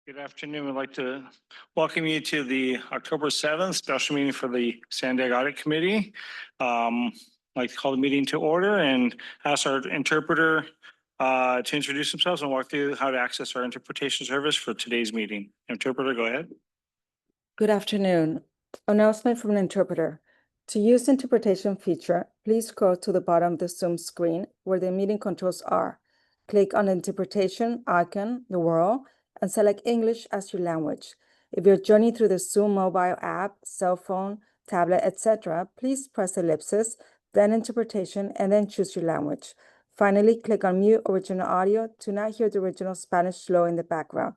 Good afternoon. I'd like to welcome you to the October 7th special meeting for the SANDAG Audit Committee. I'd like to call the meeting to order and ask our interpreter to introduce themselves and walk through how to access our interpretation service for today's meeting. Interpreter, go ahead. Good afternoon. Announcement from an interpreter. To use the interpretation feature, please scroll to the bottom of the Zoom screen where the meeting controls are. Click on the interpretation icon, the world, and select English as your language. If you're joining through the Zoom mobile app, cell phone, tablet, etc., please press ellipsis, then interpretation, and then choose your language. Finally, click on mute original audio to not hear the original Spanish flow in the background.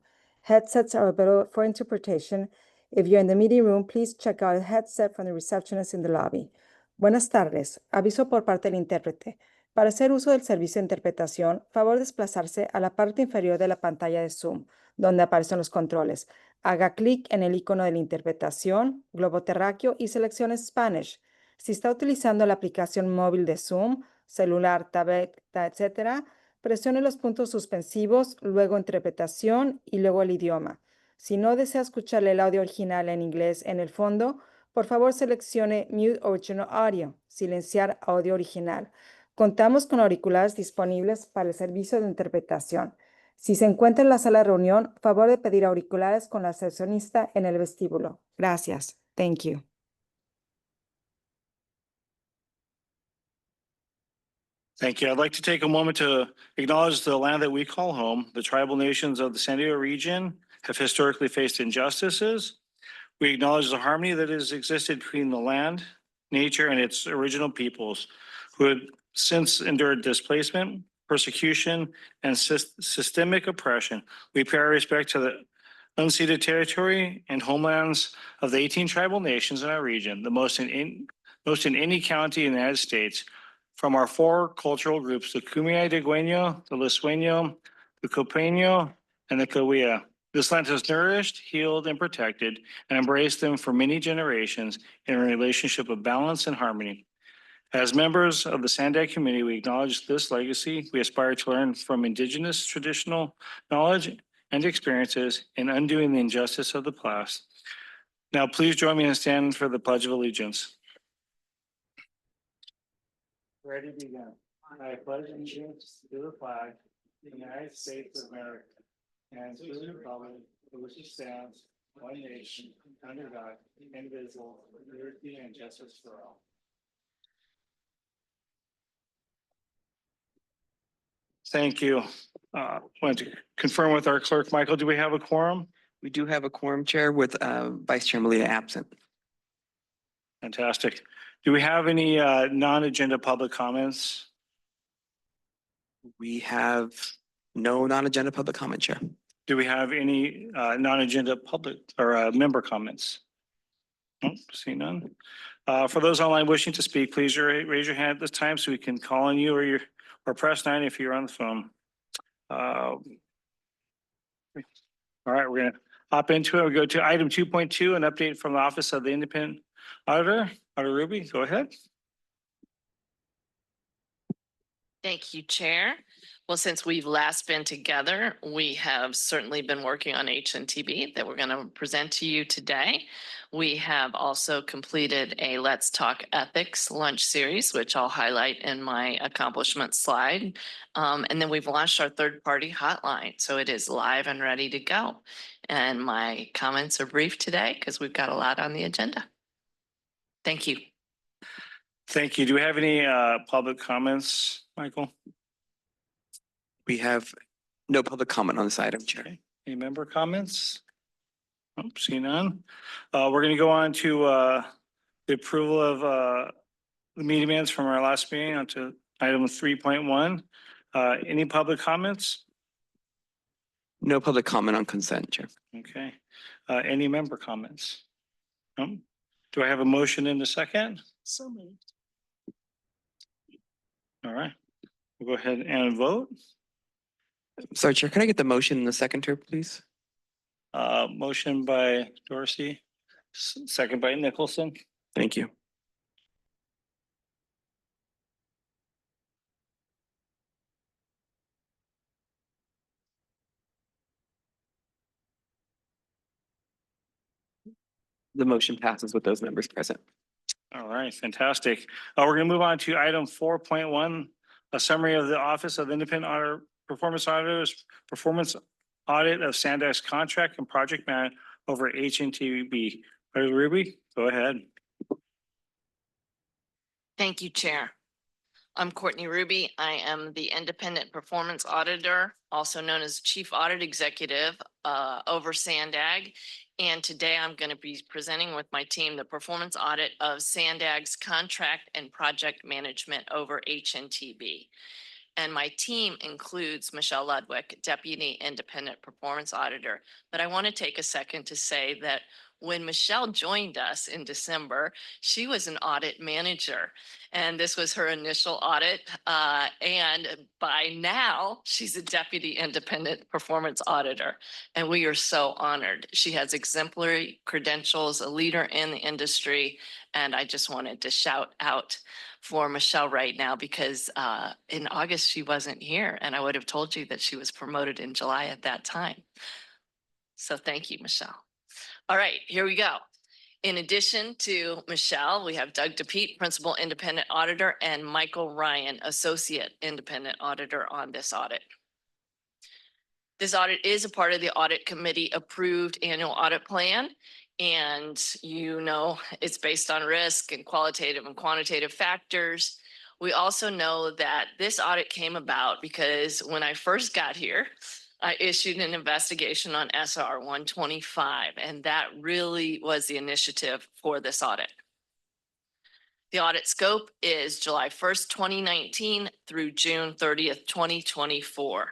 Headsets are available for interpretation. If you're in the meeting room, please check out a headset from the receptionist in the lobby. Buenas tardes. Aviso por parte del intérprete. Para hacer uso del servicio de interpretación, favor desplazarse a la parte inferior de la pantalla de Zoom, donde aparecen los controles. Haga clic en el icono de la interpretación, globo terráqueo y seleccione Spanish. Si está utilizando la aplicación móvil de Zoom, celular, tableta, etc., presione los puntos suspensivos, luego interpretación y luego el idioma. Si no desea escuchar el audio original en inglés en el fondo, por favor seleccione Mute Original Audio, silenciar audio original. Contamos con auriculares disponibles para el servicio de interpretación. Si se encuentra en la sala de reunión, favor de pedir auriculares con la recepcionista en el vestíbulo. Gracias. Thank you. Thank you. I'd like to take a moment to acknowledge the land that we call home. The tribal nations of the San Diego region have historically faced injustices. We acknowledge the harmony that has existed between the land, nature, and its original peoples who have since endured displacement, persecution, and systemic oppression. We pay our respect to the unceded territory and homelands of the 18 tribal nations in our region, the most in any county in the United States. From our four cultural groups, the Kumeyaay de Gueño, the Lisueño, the Copeño, and the Cahuilla. This land has nourished, healed, and protected, and embraced them for many generations in a relationship of balance and harmony. As members of the SANDAG community, we acknowledge this legacy. We aspire to learn from indigenous traditional knowledge and experiences in undoing the injustice of the past. Now, please join me in stand for the Pledge of Allegiance. Ready to begin. I pledge allegiance to the flag of the United States of America and to the republic for which it stands, one nation, under God, indivisible, with liberty and justice for all. Thank you. Want to confirm with our clerk, Michael, do we have a quorum? We do have a quorum, Chair, with Vice Chair Malina absent. Fantastic. Do we have any non-agenda public comments? We have no non-agenda public comment, Chair. Do we have any non-agenda public or member comments? Nope, see none. For those online wishing to speak, please raise your hand at this time so we can call on you or press 9 if you're on the phone. All right, we're going to hop into it. We'll go to item 2.2, an update from the Office of the Independent Auditor. Auditor Ruby, go ahead. Thank you, Chair. Well, since we've last been together, we have certainly been working on HNTB that we're going to present to you today. We have also completed a Let's Talk Ethics lunch series, which I'll highlight in my accomplishment slide. And then we've launched our third-party hotline, so it is live and ready to go. And my comments are brief today because we've got a lot on the agenda. Thank you. Thank you. Do we have any public comments, Michael? We have no public comment on this item, Chair. Okay. Any member comments? Nope, see none. We're going to go on to the approval of the meeting minutes from our last meeting onto item 3.1. Any public comments? No public comment on consent, Chair. Okay. Any member comments? No. Do I have a motion in a second? So moved. All right. We'll go ahead and vote. Sorry, Chair, can I get the motion in the second term, please? Motion by Dorsey, second by Nicholson. Thank you. The motion passes with those members present. All right, fantastic. We're going to move on to item 4.1, a summary of the Office of Independent Auditor, Performance Auditors, Performance Audit of SANDAG's contract and project man over HNTB. Ruby, go ahead. Thank you, Chair. I'm Courtney Ruby. I am the Independent Performance Auditor, also known as Chief Audit Executive over SANDAG. And today I'm going to be presenting with my team the performance audit of SANDAG's contract and project management over HNTB. And my team includes Michelle Ludwig, Deputy Independent Performance Auditor. But I want to take a second to say that when Michelle joined us in December, she was an audit manager. And this was her initial audit. And by now, she's a Deputy Independent Performance Auditor. And we are so honored. She has exemplary credentials, a leader in the industry. And I just wanted to shout out for Michelle right now because in August she wasn't here and I would have told you that she was promoted in July at that time. So thank you, Michelle. All right, here we go. In addition to Michelle, we have Doug DePete, Principal Independent Auditor, and Michael Ryan, Associate Independent Auditor on this audit. This audit is a part of the Audit Committee approved annual audit plan. And you know, it's based on risk and qualitative and quantitative factors. We also know that this audit came about because when I first got here, I issued an investigation on SR 125, and that really was the initiative for this audit. The audit scope is July 1st, 2019 through June 30th, 2024.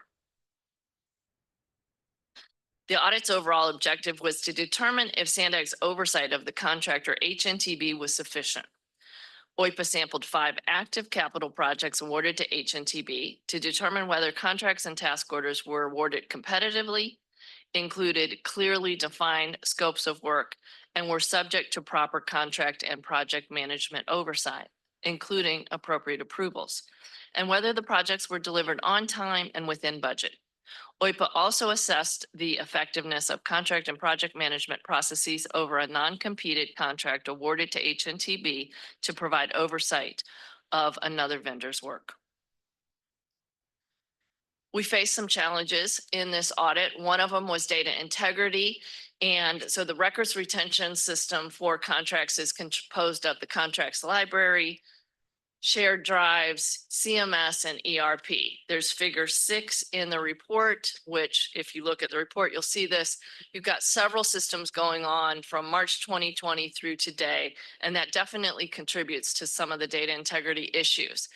The audit's overall objective was to determine if SANDAG's oversight of the contractor HNTB was sufficient. OIPA sampled 5 active capital projects awarded to HNTB to determine whether contracts and task orders were awarded competitively, included clearly defined scopes of work, and were subject to proper contract and project management oversight, including appropriate approvals, and whether the projects were delivered on time and within budget. OIPA also assessed the effectiveness of contract and project management processes over a non-competed contract awarded to HNTB to provide oversight of another vendor's work. We faced some challenges in this audit. One of them was data integrity. And so the records retention system for contracts is composed of the contracts library, shared drives, CMS, and ERP. There's figure 6 in the report, which if you look at the report, you'll see this. You've got several systems going on from March 2020 through today, and that definitely contributes to some of the data integrity issues.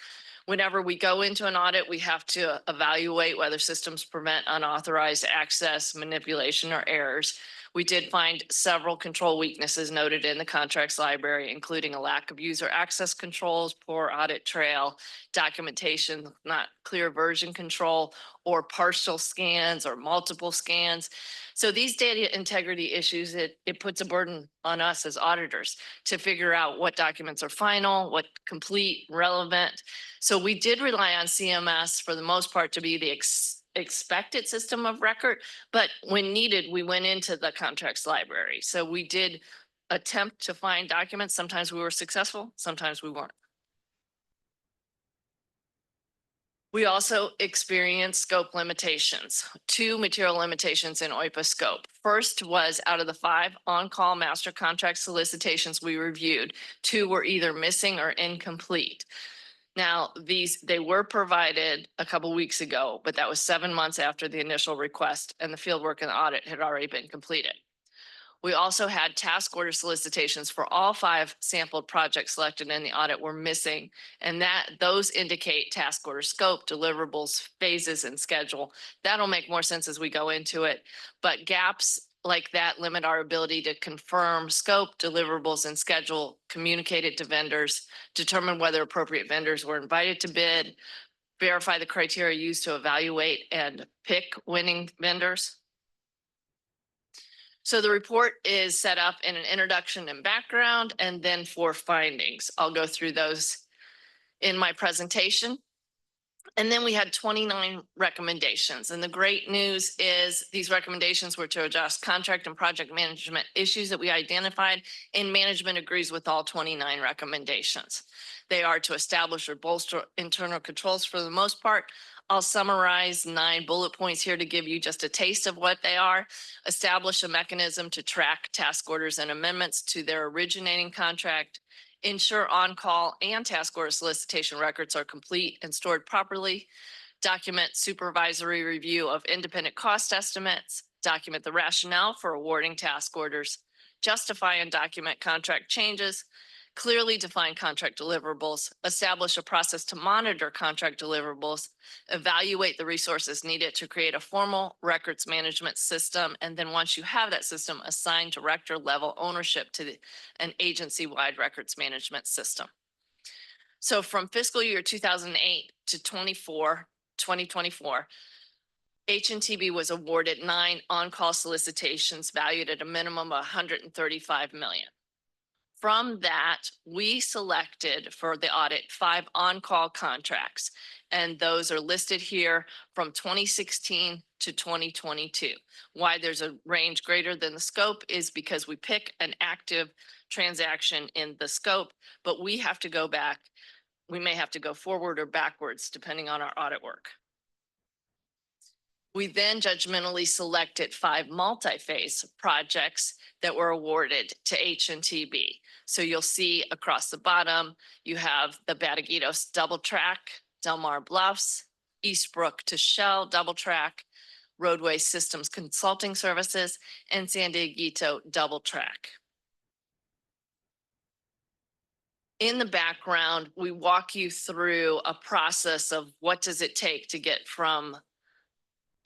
Whenever we go into an audit, we have to evaluate whether systems prevent unauthorized access, manipulation, or errors. We did find several control weaknesses noted in the contracts library, including a lack of user access controls, poor audit trail, documentation, not clear version control, or partial scans or multiple scans. So these data integrity issues, it puts a burden on us as auditors to figure out what documents are final, what complete, relevant. So we did rely on CMS for the most part to be the expected system of record, but when needed, we went into the contracts library. So we did attempt to find documents. Sometimes we were successful, sometimes we weren't. We also experienced scope limitations, 2 material limitations in OIPA scope. First was out of the 5 on-call master contract solicitations we reviewed, 2 were either missing or incomplete. Now, they were provided a couple weeks ago, but that was 7 months after the initial request and the fieldwork and audit had already been completed. We also had task order solicitations for all 5 sampled projects selected in the audit were missing, and those indicate task order scope, deliverables, phases, and schedule. That'll make more sense as we go into it, but gaps like that limit our ability to confirm scope, deliverables, and schedule, communicate it to vendors, determine whether appropriate vendors were invited to bid, verify the criteria used to evaluate and pick winning vendors. So the report is set up in an introduction and background, and then 4 findings. I'll go through those in my presentation. And then we had 29 recommendations. And the great news is these recommendations were to adjust contract and project management issues that we identified, and management agrees with all 29 recommendations. They are to establish or bolster internal controls for the most part. I'll summarize 9 bullet points here to give you just a taste of what they are. Establish a mechanism to track task orders and amendments to their originating contract. Ensure on-call and task order solicitation records are complete and stored properly. Document supervisory review of independent cost estimates. Document the rationale for awarding task orders. Justify and document contract changes. Clearly define contract deliverables. Establish a process to monitor contract deliverables. Evaluate the resources needed to create a formal records management system. And then once you have that system, assign director level ownership to an agency-wide records management system. So from fiscal year 2008 to 2024, HNTB was awarded 9 on-call solicitations valued at a minimum of $135 million. From that, we selected for the audit 5 on-call contracts, and those are listed here from 2016 to 2022. Why there's a range greater than the scope is because we pick an active transaction in the scope, but we have to go back. We may have to go forward or backwards depending on our audit work. We then judgmentally selected 5 multi-phase projects that were awarded to HNTB. So you'll see across the bottom, you have the Bataguitos double track, Del Mar Bluffs, Eastbrook to Shell double track, Roadway Systems Consulting Services, and San Dieguito double track. In the background, we walk you through a process of what does it take to get from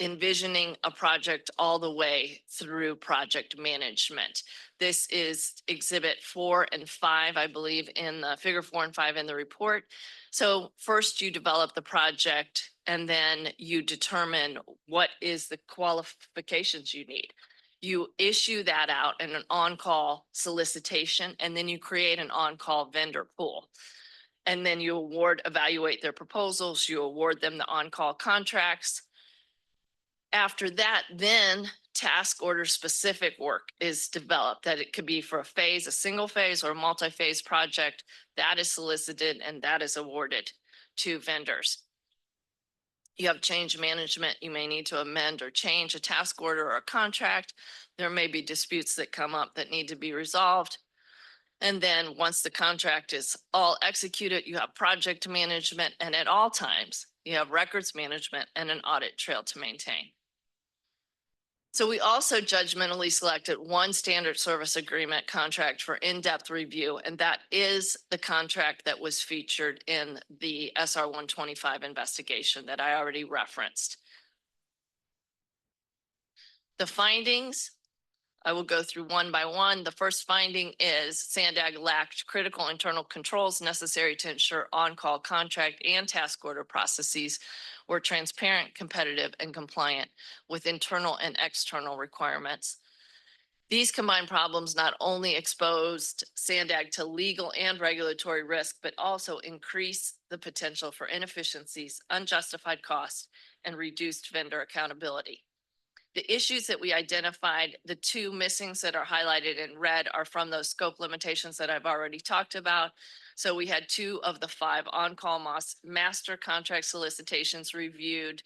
envisioning a project all the way through project management. This is exhibit 4 and 5, I believe, in the figure 4 and 5 in the report. So first you develop the project and then you determine what is the qualifications you need. You issue that out in an on-call solicitation, and then you create an on-call vendor pool. And then you evaluate their proposals, you award them the on-call contracts. After that, then task order specific work is developed, that it could be for a phase, a single phase or a multi-phase project that is solicited and that is awarded to vendors. You have change management. You may need to amend or change a task order or a contract. There may be disputes that come up that need to be resolved. And then once the contract is all executed, you have project management, and at all times you have records management and an audit trail to maintain. So we also judgmentally selected 1 standard service agreement contract for in-depth review, and that is the contract that was featured in the SR 125 investigation that I already referenced. The findings, I will go through one by one. The first finding is SANDAG lacked critical internal controls necessary to ensure on-call contract and task order processes were transparent, competitive, and compliant with internal and external requirements. These combined problems not only exposed SANDAG to legal and regulatory risk, but also increase the potential for inefficiencies, unjustified costs, and reduced vendor accountability. The issues that we identified, the 2 missings that are highlighted in red, are from those scope limitations that I've already talked about. So we had 2 of the 5 on-call master contract solicitations reviewed.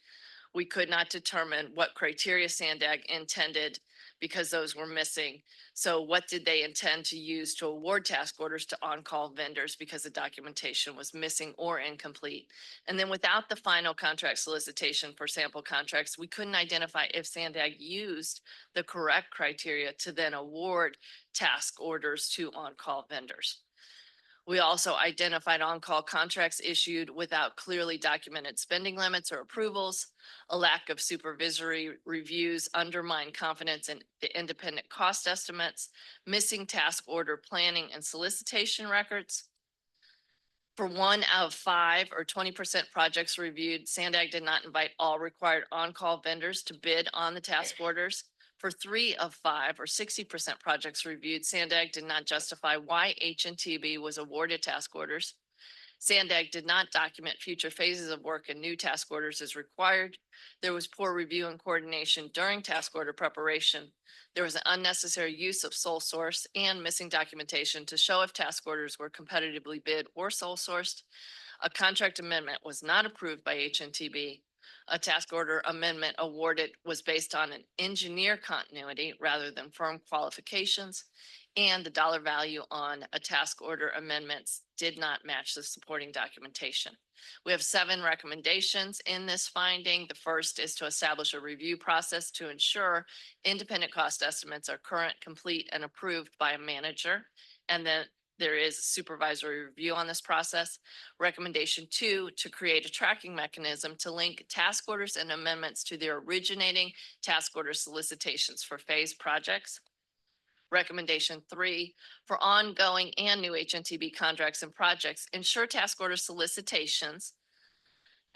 We could not determine what criteria SANDAG intended because those were missing. So what did they intend to use to award task orders to on-call vendors because the documentation was missing or incomplete? And then without the final contract solicitation for sample contracts, we couldn't identify if SANDAG used the correct criteria to then award task orders to on-call vendors. We also identified on-call contracts issued without clearly documented spending limits or approvals. A lack of supervisory reviews undermined confidence in the independent cost estimates, missing task order planning and solicitation records. For 1 out of 5 or 20% projects reviewed, SANDAG did not invite all required on-call vendors to bid on the task orders. For 3 of 5 or 60% projects reviewed, SANDAG did not justify why HNTB was awarded task orders. SANDAG did not document future phases of work and new task orders as required. There was poor review and coordination during task order preparation. There was an unnecessary use of sole source and missing documentation to show if task orders were competitively bid or sole sourced. A contract amendment was not approved by HNTB. A task order amendment awarded was based on an engineer continuity rather than firm qualifications. And the dollar value on a task order amendments did not match the supporting documentation. We have 7 recommendations in this finding. The first is to establish a review process to ensure independent cost estimates are current, complete, and approved by a manager. And then there is supervisory review on this process. Recommendation 2, to create a tracking mechanism to link task orders and amendments to their originating task order solicitations for phase projects. Recommendation 3, for ongoing and new HNTB contracts and projects, ensure task order solicitations,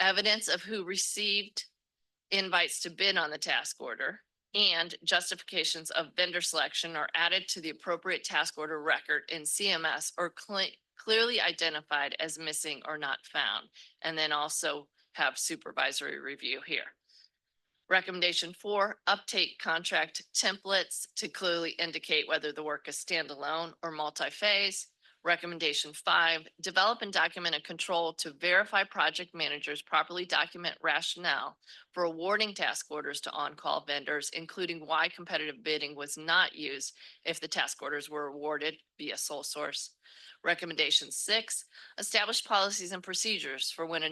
evidence of who received invites to bid on the task order, and justifications of vendor selection are added to the appropriate task order record in CMS or clearly identified as missing or not found, and then also have supervisory review here. Recommendation 4, update contract templates to clearly indicate whether the work is standalone or multi-phase. Recommendation 5, develop and document a control to verify project managers properly document rationale for awarding task orders to on-call vendors, including why competitive bidding was not used if the task orders were awarded via sole source. Recommendation 6, establish policies and procedures for when to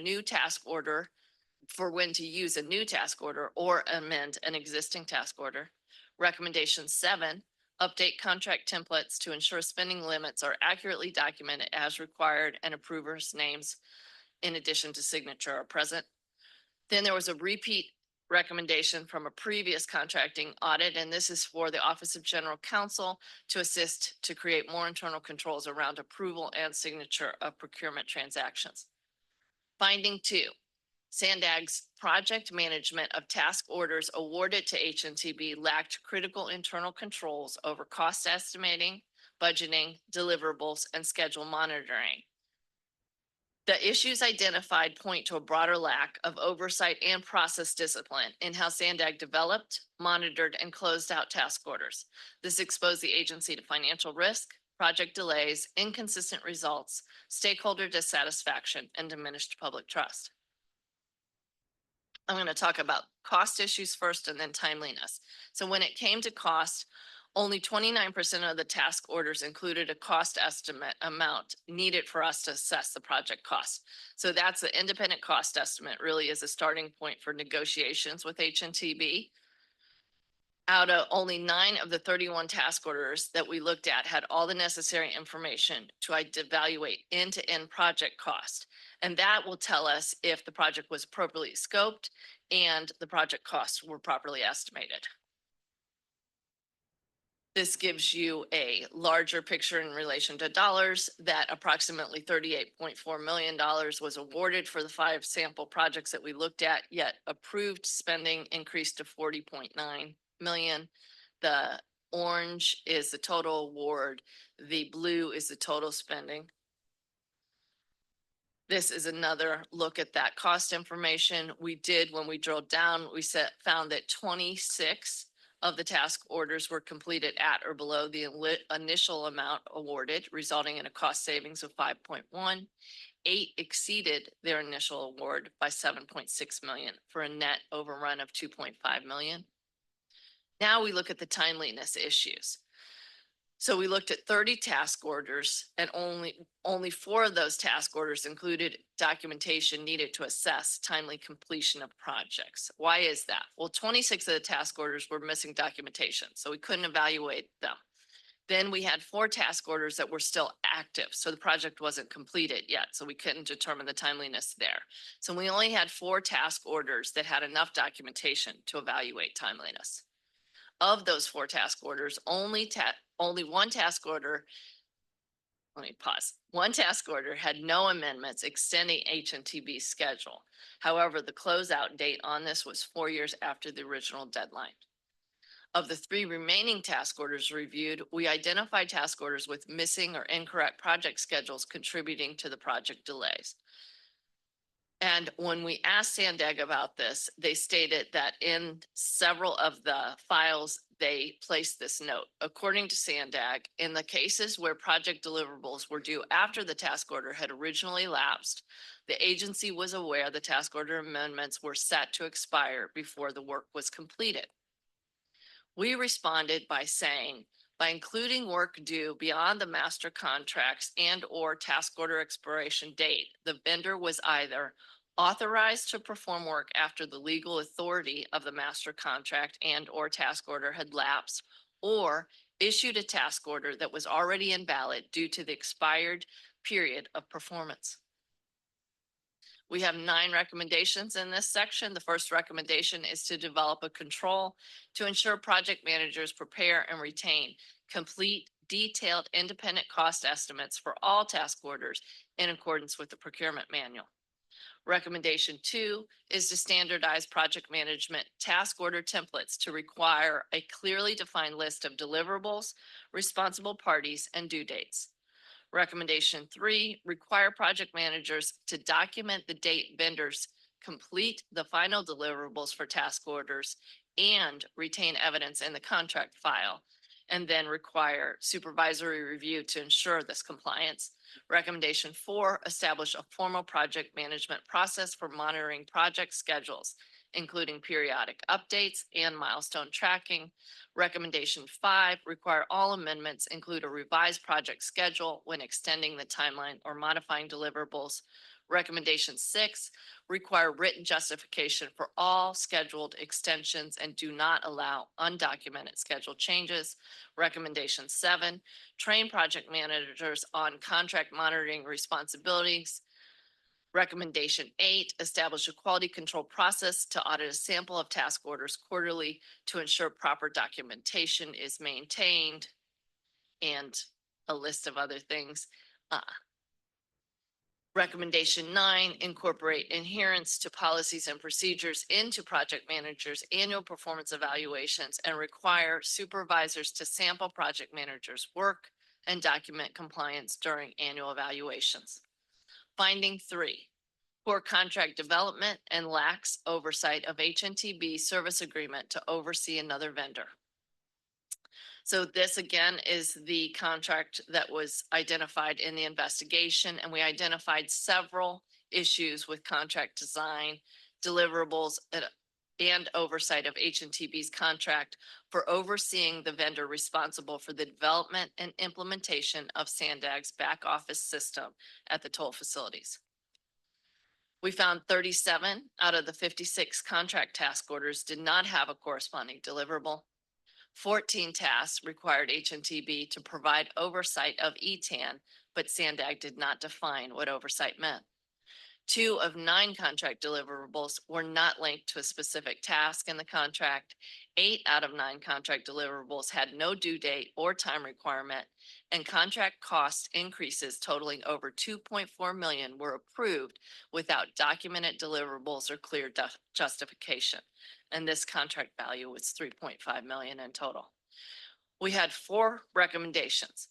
use a new task order or amend an existing task order. Recommendation 7, update contract templates to ensure spending limits are accurately documented as required and approvers' names in addition to signature are present. Then there was a repeat recommendation from a previous contracting audit, and this is for the Office of General Counsel to assist to create more internal controls around approval and signature of procurement transactions. Finding 2, SANDAG's project management of task orders awarded to HNTB lacked critical internal controls over cost estimating, budgeting, deliverables, and schedule monitoring. The issues identified point to a broader lack of oversight and process discipline in how SANDAG developed, monitored, and closed out task orders. This exposed the agency to financial risk, project delays, inconsistent results, stakeholder dissatisfaction, and diminished public trust. I'm going to talk about cost issues first and then timeliness. So when it came to cost, only 29% of the task orders included a cost estimate amount needed for us to assess the project cost. So that's the independent cost estimate really is a starting point for negotiations with HNTB. Out of only 9 of the 31 task orders that we looked at had all the necessary information to evaluate end-to-end project cost. And that will tell us if the project was appropriately scoped and the project costs were properly estimated. This gives you a larger picture in relation to dollars that approximately $38.4 million was awarded for the 5 sample projects that we looked at, yet approved spending increased to 40.9 million. The orange is the total award. The blue is the total spending. This is another look at that cost information. We did, when we drilled down, we found that 26 of the task orders were completed at or below the initial amount awarded, resulting in a cost savings of 5.1. 8 exceeded their initial award by 7.6 million for a net overrun of 2.5 million. Now we look at the timeliness issues. So we looked at 30 task orders and only 4 of those task orders included documentation needed to assess timely completion of projects. Why is that? Well, 26 of the task orders were missing documentation, so we couldn't evaluate them. Then we had 4 task orders that were still active, so the project wasn't completed yet, so we couldn't determine the timeliness there. So we only had 4 task orders that had enough documentation to evaluate timeliness. Of those 4 task orders, only one task order, let me pause. One task order had no amendments extending HNTB's schedule. However, the closeout date on this was 4 years after the original deadline. Of the 3 remaining task orders reviewed, we identified task orders with missing or incorrect project schedules contributing to the project delays. And when we asked SANDAG about this, they stated that in several of the files, they placed this note. According to SANDAG, in the cases where project deliverables were due after the task order had originally lapsed, the agency was aware the task order amendments were set to expire before the work was completed. We responded by saying, by including work due beyond the master contracts and or task order expiration date, the vendor was either authorized to perform work after the legal authority of the master contract and or task order had lapsed, or issued a task order that was already invalid due to the expired period of performance. We have 9 recommendations in this section. The first recommendation is to develop a control to ensure project managers prepare and retain complete, detailed, independent cost estimates for all task orders in accordance with the procurement manual. Recommendation 2 is to standardize project management task order templates to require a clearly defined list of deliverables, responsible parties, and due dates. Recommendation 3, require project managers to document the date vendors complete the final deliverables for task orders and retain evidence in the contract file, and then require supervisory review to ensure this compliance. Recommendation 4, establish a formal project management process for monitoring project schedules, including periodic updates and milestone tracking. Recommendation 5, require all amendments include a revised project schedule when extending the timeline or modifying deliverables. Recommendation 6, require written justification for all scheduled extensions and do not allow undocumented schedule changes. Recommendation 7, train project managers on contract monitoring responsibilities. Recommendation 8, establish a quality control process to audit a sample of task orders quarterly to ensure proper documentation is maintained, and a list of other things. Recommendation 9, incorporate adherence to policies and procedures into project managers' annual performance evaluations and require supervisors to sample project managers' work and document compliance during annual evaluations. Finding 3, poor contract development and lacks oversight of HNTB service agreement to oversee another vendor. So this again is the contract that was identified in the investigation, and we identified several issues with contract design, deliverables, and oversight of HNTB's contract for overseeing the vendor responsible for the development and implementation of SANDAG's back office system at the toll facilities. We found 37 out of the 56 contract task orders did not have a corresponding deliverable. 14 tasks required HNTB to provide oversight of ETAN, but SANDAG did not define what oversight meant. 2 of 9 contract deliverables were not linked to a specific task in the contract. 8 out of 9 contract deliverables had no due date or time requirement, and contract cost increases totaling over $2.4 million were approved without documented deliverables or clear justification. And this contract value was $3.5 million in total. We had 4 recommendations.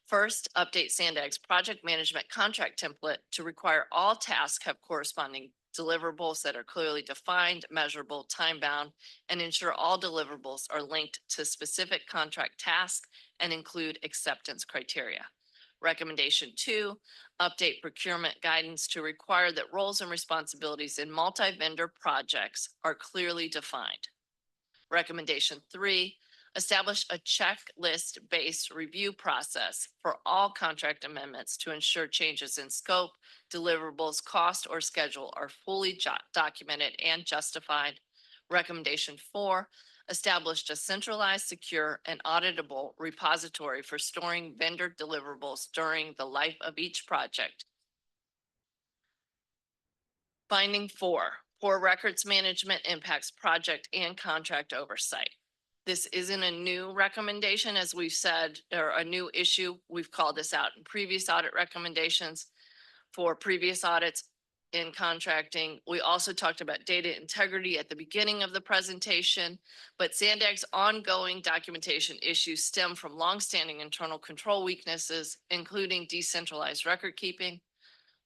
First, update SANDAG's project management contract template to require all tasks have corresponding deliverables that are clearly defined, measurable, time-bound, and ensure all deliverables are linked to specific contract tasks and include acceptance criteria. Recommendation 2, update procurement guidance to require that roles and responsibilities in multi-vendor projects are clearly defined. Recommendation 3, establish a checklist-based review process for all contract amendments to ensure changes in scope, deliverables, cost, or schedule are fully documented and justified. Recommendation 4, established a centralized, secure, and auditable repository for storing vendor deliverables during the life of each project. Finding 4, poor records management impacts project and contract oversight. This isn't a new recommendation, as we've said, or a new issue. We've called this out in previous audit recommendations for previous audits. in contracting. We also talked about data integrity at the beginning of the presentation, but SANDAG's ongoing documentation issues stem from longstanding internal control weaknesses, including decentralized record keeping,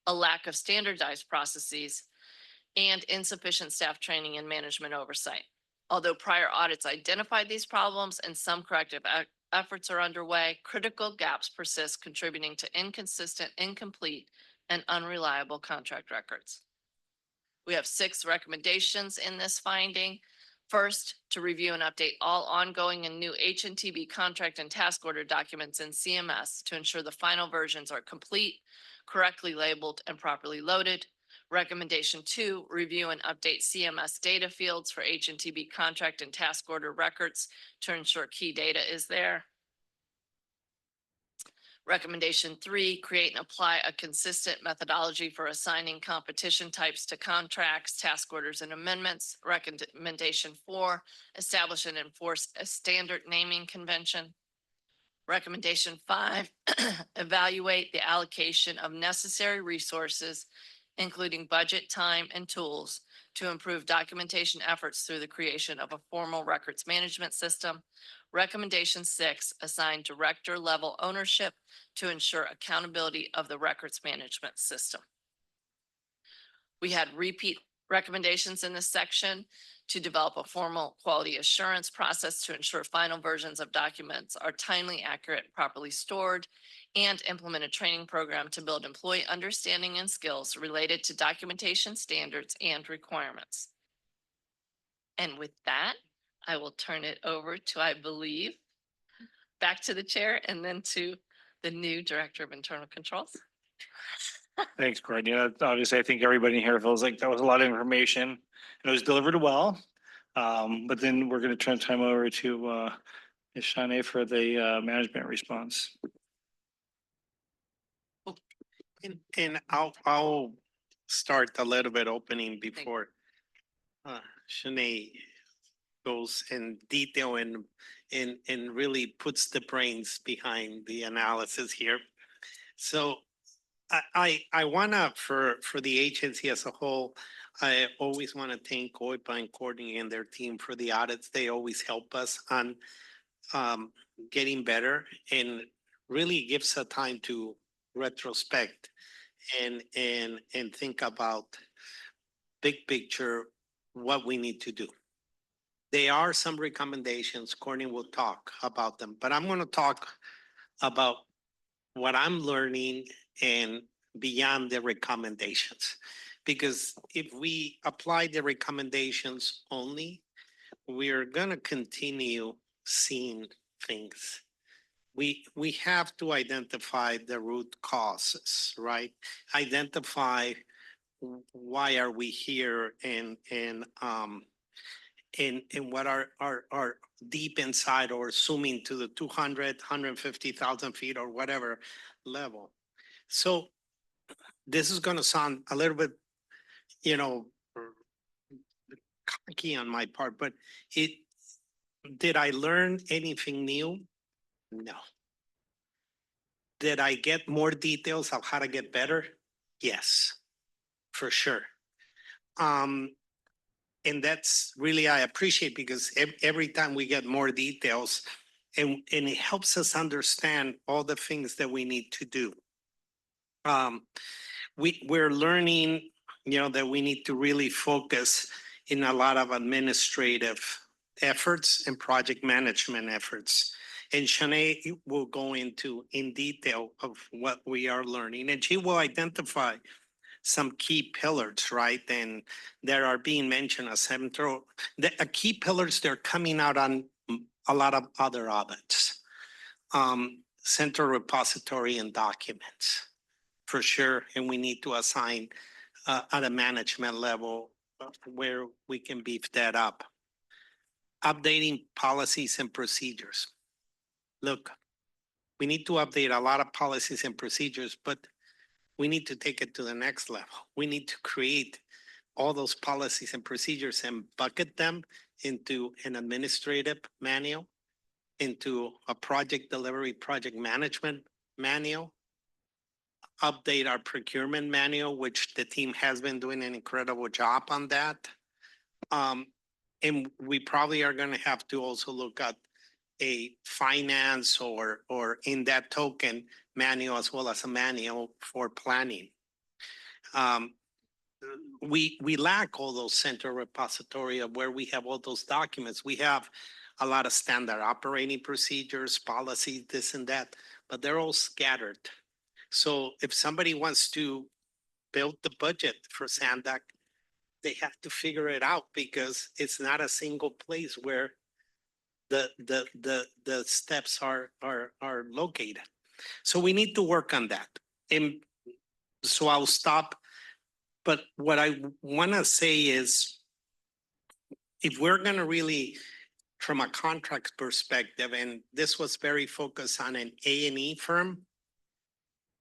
a lack of standardized processes, and insufficient staff training and management oversight. Although prior audits identified these problems and some corrective efforts are underway, critical gaps persist, contributing to inconsistent, incomplete, and unreliable contract records. We have 6 recommendations in this finding. First, to review and update all ongoing and new HNTB contract and task order documents in CMS to ensure the final versions are complete, correctly labeled, and properly loaded. Recommendation 2, review and update CMS data fields for HNTB contract and task order records to ensure key data is there. Recommendation 3, create and apply a consistent methodology for assigning competition types to contracts, task orders, and amendments. Recommendation 4, establish and enforce a standard naming convention. Recommendation 5, evaluate the allocation of necessary resources, including budget, time, and tools to improve documentation efforts through the creation of a formal records management system. Recommendation 6, assign director level ownership to ensure accountability of the records management system. We had repeat recommendations in this section to develop a formal quality assurance process to ensure final versions of documents are timely, accurate, properly stored, and implement a training program to build employee understanding and skills related to documentation standards and requirements. And with that, I will turn it over to, I believe, back to the chair and then to the new Director of Internal Controls. Thanks, Courtney. Obviously, I think everybody here feels like that was a lot of information and it was delivered well. But then we're going to turn time over to Ms. Shanae for the management response. And I'll start a little bit opening before Shanae goes in detail and really puts the brains behind the analysis here. So I wanna, for the agency as a whole, I always want to thank OIPA and Courtney and their team for the audits. They always help us on getting better and really gives us time to retrospect and think about big picture, what we need to do. There are some recommendations. Courtney will talk about them, but I'm going to talk about what I'm learning and beyond the recommendations. Because if we apply the recommendations only, we're going to continue seeing things. We have to identify the root causes, right? Identify why are we here and what are deep inside or zooming to the 200, 150,000 feet or whatever level. So this is going to sound a little bit, you know, cocky on my part, but did I learn anything new? No. Did I get more details of how to get better? Yes, for sure. And that's really, I appreciate, because every time we get more details and it helps us understand all the things that we need to do. We're learning, you know, that we need to really focus in a lot of administrative efforts and project management efforts. And Shanae will go into in detail of what we are learning, and she will identify some key pillars, right? And there are being mentioned as central, the key pillars, they're coming out on a lot of other audits. Central repository and documents, for sure. And we need to assign at a management level where we can beef that up. Updating policies and procedures. Look, we need to update a lot of policies and procedures, but we need to take it to the next level. We need to create all those policies and procedures and bucket them into an administrative manual, into a project delivery, project management manual, update our procurement manual, which the team has been doing an incredible job on that. And we probably are gonna have to also look at a finance or in that token manual as well as a manual for planning. We lack all those central repository of where we have all those documents. We have a lot of standard operating procedures, policies, this and that, but they're all scattered. So if somebody wants to build the budget for SANDAG, they have to figure it out because it's not a single place where the steps are located. So we need to work on that. And so I'll stop. But what I want to say is, if we're going to really, from a contract perspective, and this was very focused on an A&E firm,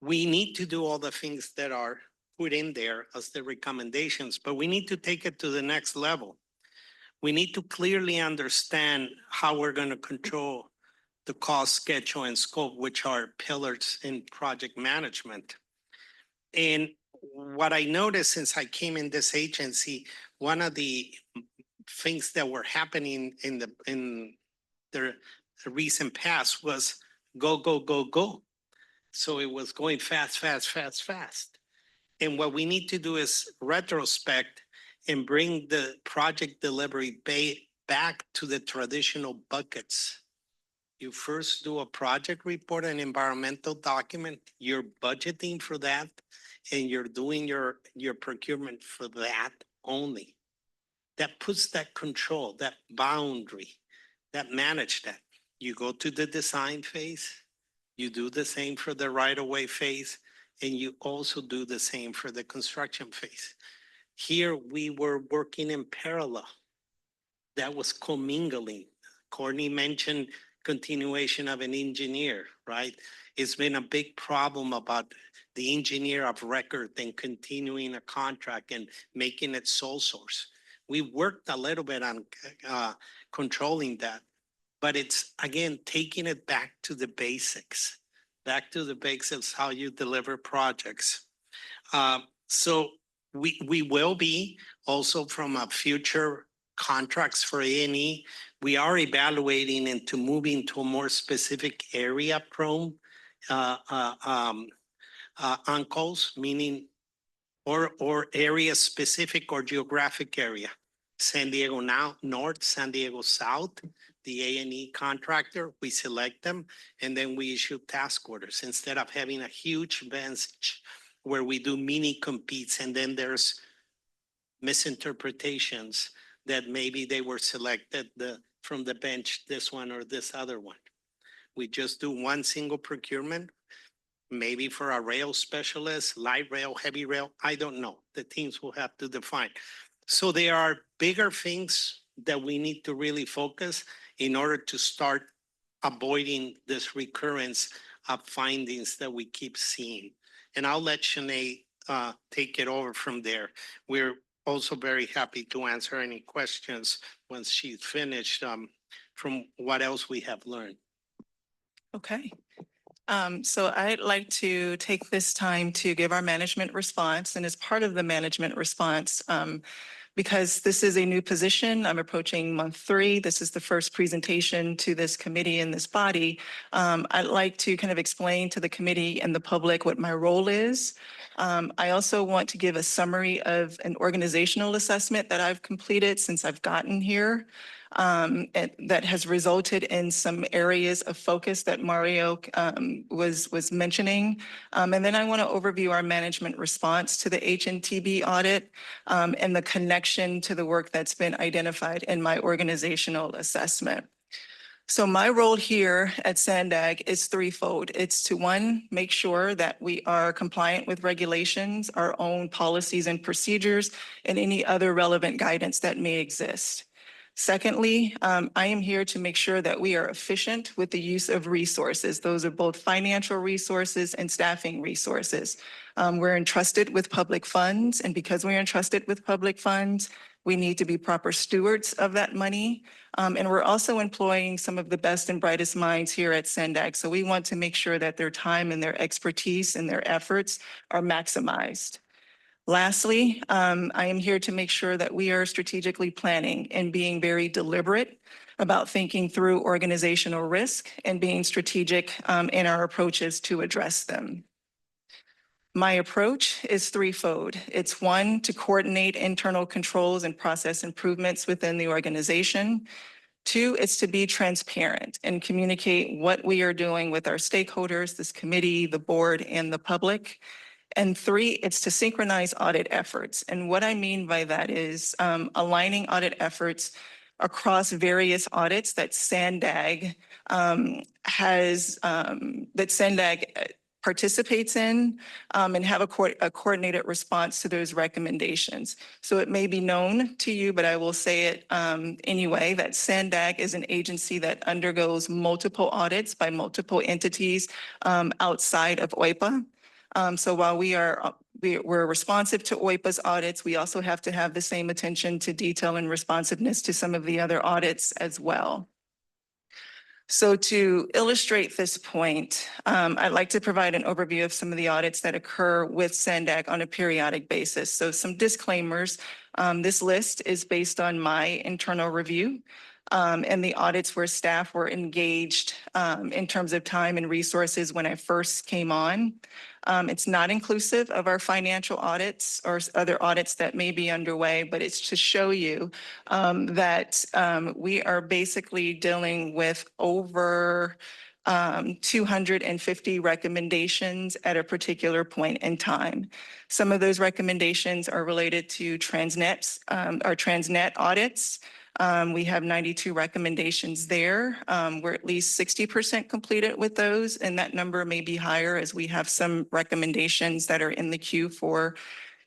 we need to do all the things that are put in there as the recommendations, but we need to take it to the next level. We need to clearly understand how we're going to control the cost, schedule, and scope, which are pillars in project management. And what I noticed since I came in this agency, one of the things that were happening in the recent past was go, go, go, go. So it was going fast, fast, fast, fast. And what we need to do is retrospect and bring the project delivery back to the traditional buckets. You first do a project report, an environmental document, you're budgeting for that, and you're doing your procurement for that only. That puts that control, that boundary, that manage that. You go to the design phase, you do the same for the right-of-way phase, and you also do the same for the construction phase. Here, we were working in parallel. That was commingling. Courtney mentioned continuation of an engineer, right? It's been a big problem about the engineer of record and continuing a contract and making it sole source. We worked a little bit on controlling that, but it's, again, taking it back to the basics. Back to the basics, how you deliver projects. So we will be also from a future contracts for A&E, we are evaluating into moving to a more specific area prone on-calls, meaning or area specific or geographic area. San Diego now North, San Diego South, the A&E contractor, we select them, and then we issue task orders instead of having a huge bench where we do mini competes and then there's misinterpretations that maybe they were selected from the bench, this one or this other one. We just do one single procurement, maybe for a rail specialist, light rail, heavy rail, I don't know. The teams will have to define. So there are bigger things that we need to really focus in order to start avoiding this recurrence of findings that we keep seeing. And I'll let Sinead take it over from there. We're also very happy to answer any questions once she's finished from what else we have learned. Okay. So I'd like to take this time to give our management response, and as part of the management response, because this is a new position, I'm approaching month 3. This is the first presentation to this committee and this body. I'd like to kind of explain to the committee and the public what my role is. I also want to give a summary of an organizational assessment that I've completed since I've gotten here. That has resulted in some areas of focus that Mario was mentioning. And then I want to overview our management response to the HNTB audit and the connection to the work that's been identified in my organizational assessment. So my role here at SANDAG is threefold. It's to, one, make sure that we are compliant with regulations, our own policies and procedures, and any other relevant guidance that may exist. Secondly, I am here to make sure that we are efficient with the use of resources. Those are both financial resources and staffing resources. We're entrusted with public funds, and because we're entrusted with public funds, We need to be proper stewards of that money. And we're also employing some of the best and brightest minds here at SANDAG. So we want to make sure that their time and their expertise and their efforts are maximized. Lastly, I am here to make sure that we are strategically planning and being very deliberate about thinking through organizational risk and being strategic in our approaches to address them. My approach is threefold. It's one, to coordinate internal controls and process improvements within the organization. Two, it's to be transparent and communicate what we are doing with our stakeholders, this committee, the board, and the public. And three, it's to synchronize audit efforts. And what I mean by that is aligning audit efforts across various audits that SANDAG participates in and have a coordinated response to those recommendations. So it may be known to you, but I will say it anyway, that SANDAG is an agency that undergoes multiple audits by multiple entities outside of OIPA. So while we're responsive to OIPA's audits, we also have to have the same attention to detail and responsiveness to some of the other audits as well. So to illustrate this point, I'd like to provide an overview of some of the audits that occur with SANDAG on a periodic basis. So some disclaimers. This list is based on my internal review and the audits where staff were engaged in terms of time and resources when I first came on. It's not inclusive of our financial audits or other audits that may be underway, but it's to show you that we are basically dealing with over 250 recommendations at a particular point in time. Some of those recommendations are related to transnet audits. We have 92 recommendations there. We're at least 60% completed with those, and that number may be higher as we have some recommendations that are in the queue for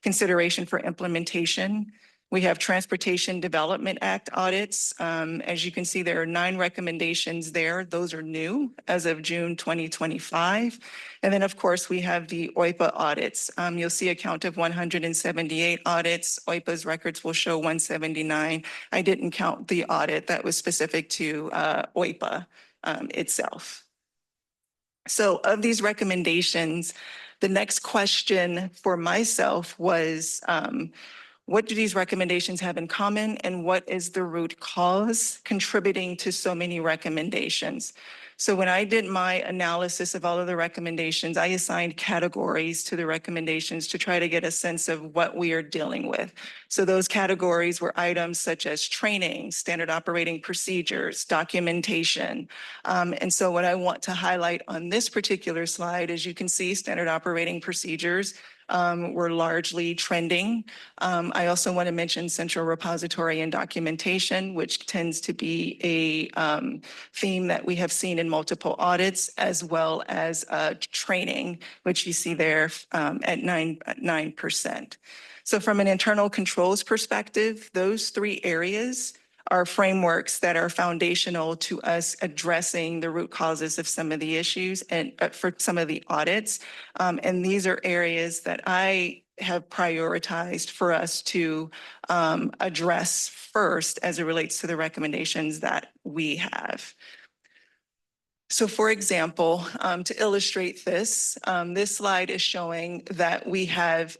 consideration for implementation. We have Transportation Development Act audits. As you can see, there are 9 recommendations there. Those are new as of June 2025. And then, of course, we have the OIPA audits. You'll see a count of 178 audits. OIPA's records will show 179. I didn't count the audit that was specific to OIPA itself. So of these recommendations, the next question for myself was, what do these recommendations have in common, and what is the root cause contributing to so many recommendations? So when I did my analysis of all of the recommendations, I assigned categories to the recommendations to try to get a sense of what we are dealing with. So those categories were items such as training, standard operating procedures, documentation. And so what I want to highlight on this particular slide, as you can see, standard operating procedures were largely trending. I also want to mention central repository and documentation, which tends to be a theme that we have seen in multiple audits, as well as training, which you see there at 9%. So from an internal controls perspective, those 3 areas are frameworks that are foundational to us addressing the root causes of some of the issues and for some of the audits. And these are areas that I have prioritized for us to address first as it relates to the recommendations that we have. So for example, to illustrate this, this slide is showing that we have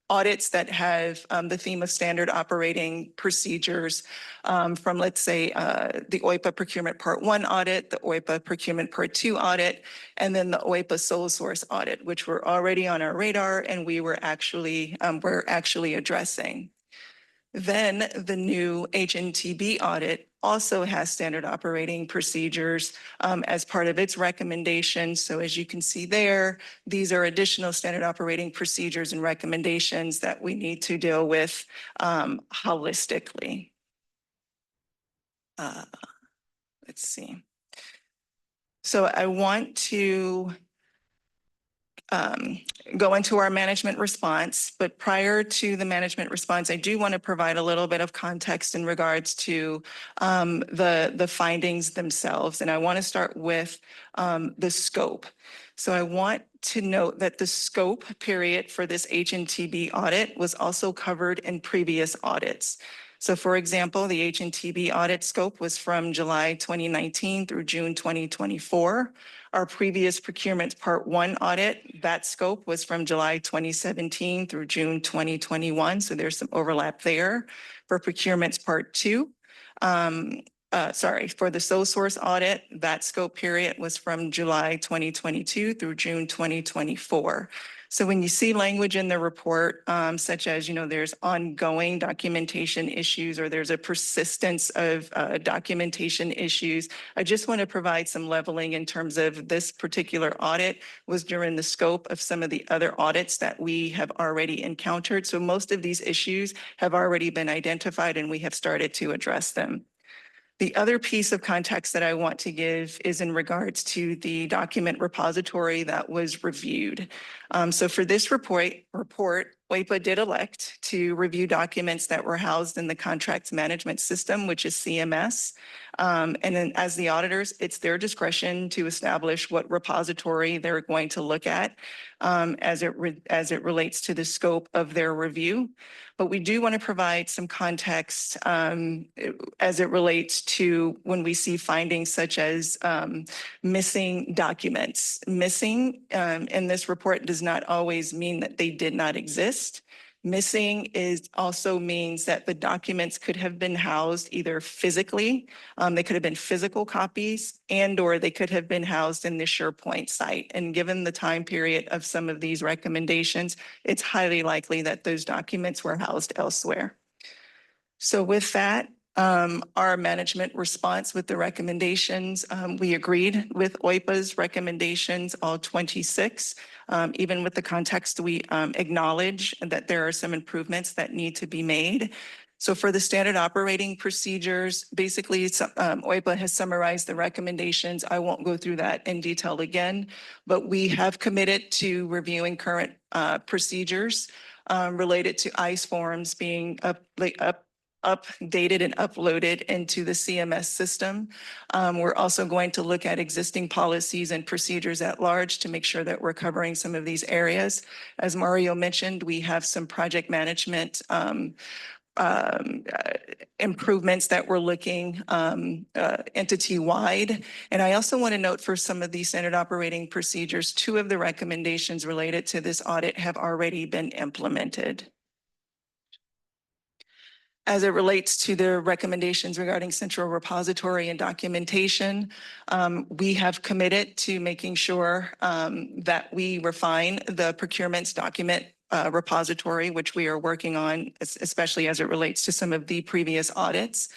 audits that have the theme of standard operating procedures from, let's say, the OIPA Procurement Part 1 audit, the OIPA Procurement Part 2 audit, and then the OIPA sole source audit, which were already on our radar and we're actually addressing. Then the new HNTB audit also has standard operating procedures as part of its recommendations. So as you can see there, these are additional standard operating procedures and recommendations that we need to deal with holistically. Let's see. So I want to go into our management response. But prior to the management response, I do want to provide a little bit of context in regards to the findings themselves. And I want to start with the scope. So I want to note that the scope period for this HNTB audit was also covered in previous audits. So for example, the HNTB audit scope was from July 2019 through June 2024. Our previous procurement part 1 audit, that scope was from July 2017 through June 2021. So there's some overlap there. For procurements part 2, for the sole source audit, that scope period was from July 2022 through June 2024. So when you see language in the report, such as, there's ongoing documentation issues or there's a persistence of documentation issues, I just want to provide some leveling in terms of this particular audit was during the scope of some of the other audits that we have already encountered. So most of these issues have already been identified and we have started to address them. The other piece of context that I want to give is in regards to the document repository that was reviewed. So for this report, WIPA did elect to review documents that were housed in the contracts management system, which is CMS. And then as the auditors, it's their discretion to establish what repository they're going to look at as it relates to the scope of their review. But we do want to provide some context as it relates to when we see findings such as missing documents. Missing in this report does not always mean that they did not exist. Missing also means that the documents could have been housed either physically, they could have been physical copies, and/or they could have been housed in the SharePoint site. And given the time period of some of these recommendations, it's highly likely that those documents were housed elsewhere. So with that, our management response with the recommendations, we agreed with WIPA's recommendations, all 26. Even with the context, we acknowledge that there are some improvements that need to be made. So for the standard operating procedures, basically WIPA has summarized the recommendations. I won't go through that in detail again, but we have committed to reviewing current procedures related to ICE forms being updated and uploaded into the CMS system. We're also going to look at existing policies and procedures at large to make sure that we're covering some of these areas. As Mario mentioned, we have some project management improvements that we're looking entity-wide. And I also want to note for some of these standard operating procedures, 2 of the recommendations related to this audit have already been implemented. As it relates to the recommendations regarding central repository and documentation, we have committed to making sure that we refine the procurement's document repository, which we are working on, especially as it relates to some of the previous audits.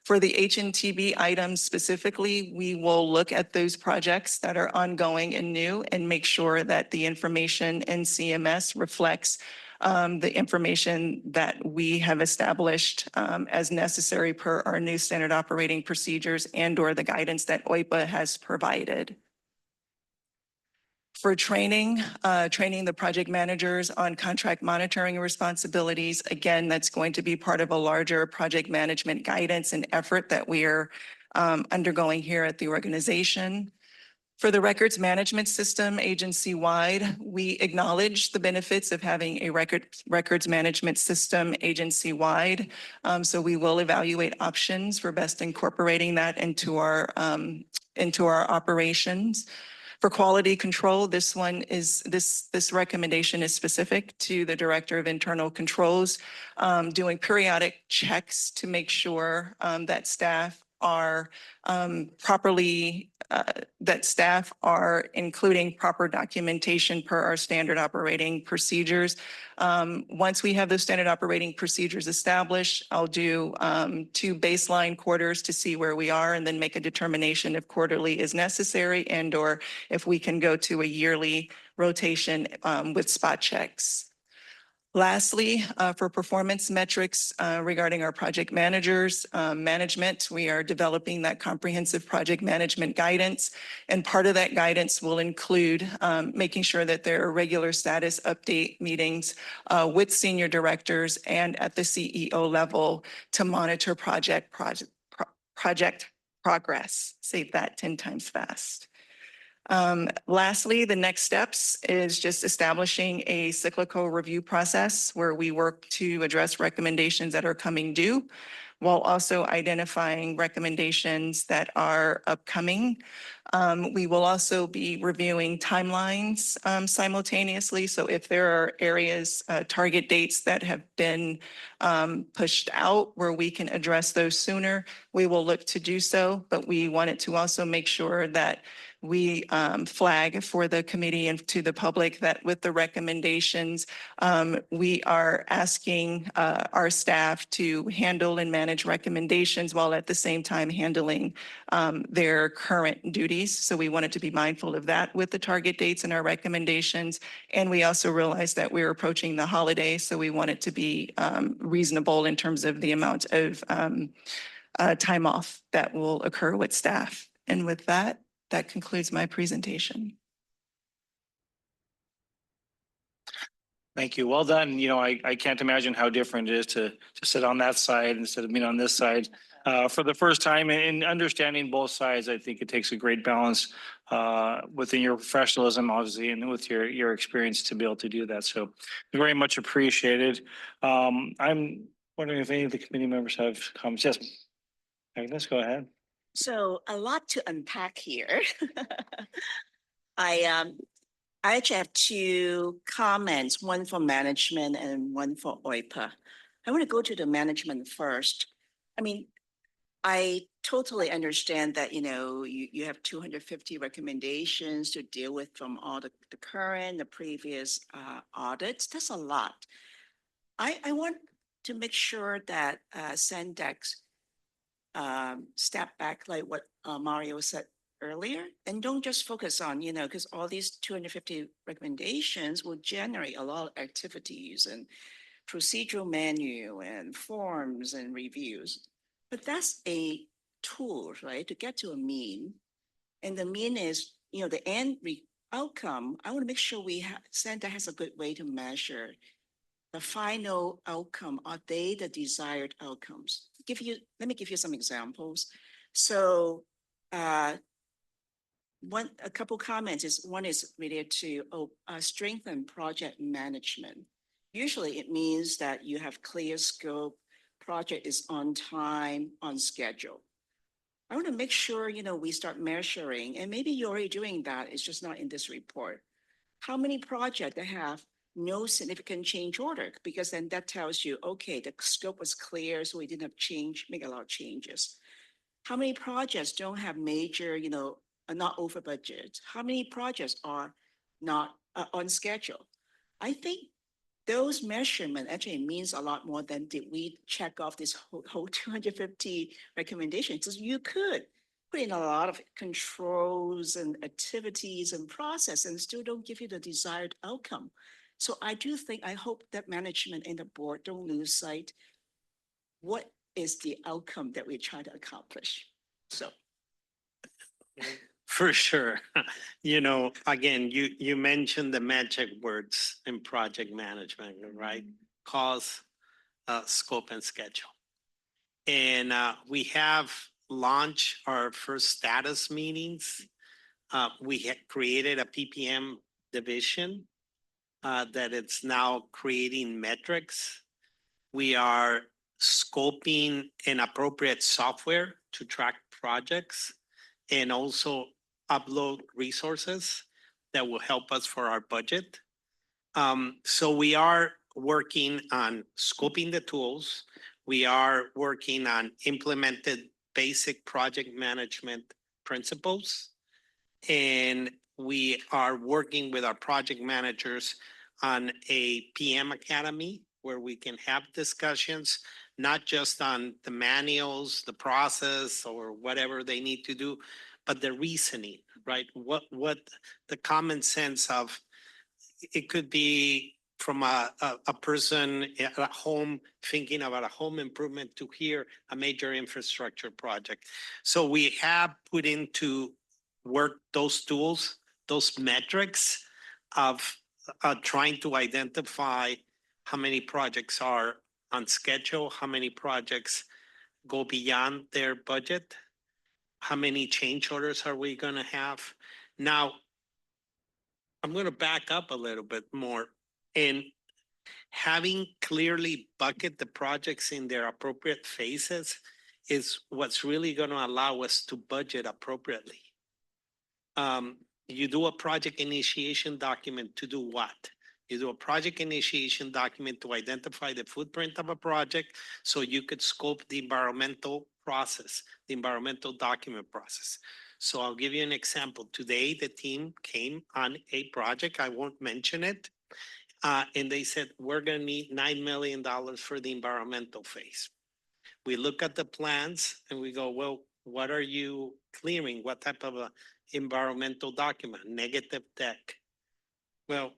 For the HNTB items specifically, we will look at those projects that are ongoing and new and make sure that the information in CMS reflects the information that we have established as necessary per our new standard operating procedures and/or the guidance that WIPA has provided. For training the project managers on contract monitoring responsibilities, again, that's going to be part of a larger project management guidance and effort that we are undergoing here at the organization. For the records management system agency-wide, we acknowledge the benefits of having a records management system agency-wide. So we will evaluate options for best incorporating that into our operations. For quality control, this recommendation is specific to the Director of Internal Controls, doing periodic checks to make sure that staff are including proper documentation per our standard operating procedures. Once we have those standard operating procedures established, I'll do 2 baseline quarters to see where we are and then make a determination if quarterly is necessary and/or if we can go to a yearly rotation with spot checks. Lastly, for performance metrics regarding our project managers, management, we are developing that comprehensive project management guidance. And part of that guidance will include making sure that there are regular status update meetings with senior directors and at the CEO level to monitor project progress. Say that 10 times fast. Lastly, the next steps is just establishing a cyclical review process where we work to address recommendations that are coming due, while also identifying recommendations that are upcoming. We will also be reviewing timelines simultaneously. So if there are areas, target dates that have been pushed out where we can address those sooner, we will look to do so. But we wanted to also make sure that we flag for the committee and to the public that with the recommendations, we are asking our staff to handle and manage recommendations while at the same time handling their current duties. So we wanted to be mindful of that with the target dates and our recommendations. And we also realized that we're approaching the holiday, so we wanted to be reasonable in terms of the amount of time off that will occur with staff. And with that, that concludes my presentation. Thank you. Well done. You know, I can't imagine how different it is to sit on that side instead of being on this side. For the first time in understanding both sides, I think it takes a great balance within your professionalism, obviously, and with your experience to be able to do that. So very much appreciated. I'm wondering if any of the committee members have comments. Yes, Agnes, go ahead. So a lot to unpack here. I actually have two comments, one for management and one for OIPA. I want to go to the management first. I mean, I totally understand that, you know, you have 250 recommendations to deal with from all the current, the previous audits. That's a lot. I want to make sure that SANDAG step back, like what Mario said earlier, and don't just focus on, you know, because all these 250 recommendations will generate a lot of activities and procedural manual and forms and reviews. But that's a tool, right, to get to a mean. And the mean is, you know, the end outcome. I want to make sure SANDAG has a good way to measure the final outcome. Are they the desired outcomes? Let me give you some examples. So a couple comments is one is related to strengthen project management. Usually it means that you have clear scope, project is on time, on schedule. I want to make sure, you know, we start measuring, and maybe you're already doing that, it's just not in this report. How many projects that have no significant change order? Because then that tells you, okay, the scope was clear, so we didn't have make a lot of changes. How many projects don't have major, you know, are not over budget? How many projects are not on schedule? I think those measurements actually means a lot more than did we check off this whole 250 recommendations. So you could put in a lot of controls and activities and process and still don't give you the desired outcome. So I hope that management and the board don't lose sight what is the outcome that we try to accomplish. So. For sure. You know, again, you mentioned the magic words in project management, right? Cause, scope, and schedule. And we have launched our first status meetings. We had created a PPM division that it's now creating metrics. We are scoping an appropriate software to track projects and also upload resources that will help us for our budget. So we are working on scoping the tools. We are working on implemented basic project management principles. And we are working with our project managers on a PM Academy where we can have discussions, not just on the manuals, the process, or whatever they need to do, but the reasoning, right? What the common sense of, it could be from a person at home thinking about a home improvement to here, a major infrastructure project. So we have put into work those tools, those metrics of trying to identify how many projects are on schedule, how many projects go beyond their budget, how many change orders are we going to have. Now, I'm going to back up a little bit more. And having clearly bucket the projects in their appropriate phases is what's really going to allow us to budget appropriately. You do a project initiation document to do what? You do a project initiation document to identify the footprint of a project so you could scope the environmental process, the environmental document process. So I'll give you an example. Today, the team came on a project, I won't mention it, and they said, we're going to need $9 million for the environmental phase. We look at the plans and we go, well, what are you clearing? What type of a environmental document? Negative deck. Well,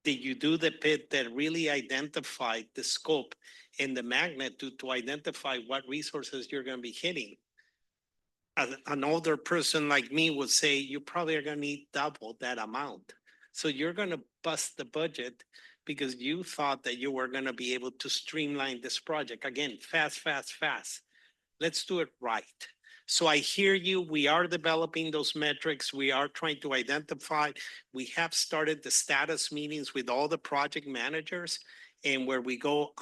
did you do the PIT that really identified the scope and the magnitude to identify what resources you're going to be hitting? An older person like me would say, you probably are going to need double that amount. So you're going to bust the budget because you thought that you were going to be able to streamline this project. Again, fast, fast, fast. Let's do it right. So I hear you. We are developing those metrics. We are trying to identify. We have started the status meetings with all the project managers, and where we go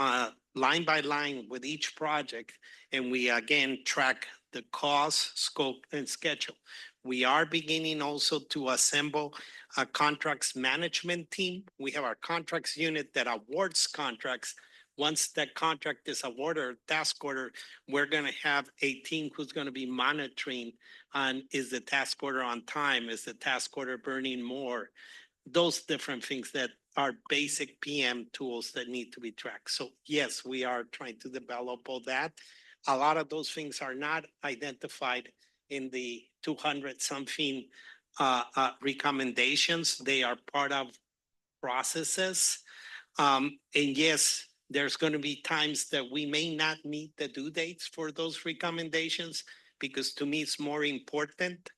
line by line with each project, and we again track the cost, scope, and schedule. We are beginning also to assemble a contracts management team. We have our contracts unit that awards contracts. Once that contract is awarded, task order, we're going to have a team who's going to be monitoring on, is the task order on time? Is the task order burning more? Those different things that are basic PM tools that need to be tracked. So yes, we are trying to develop all that. A lot of those things are not identified in the 200 something recommendations. They are part of processes. And yes, there's going to be times that we may not meet the due dates for those recommendations, because to me, it's more important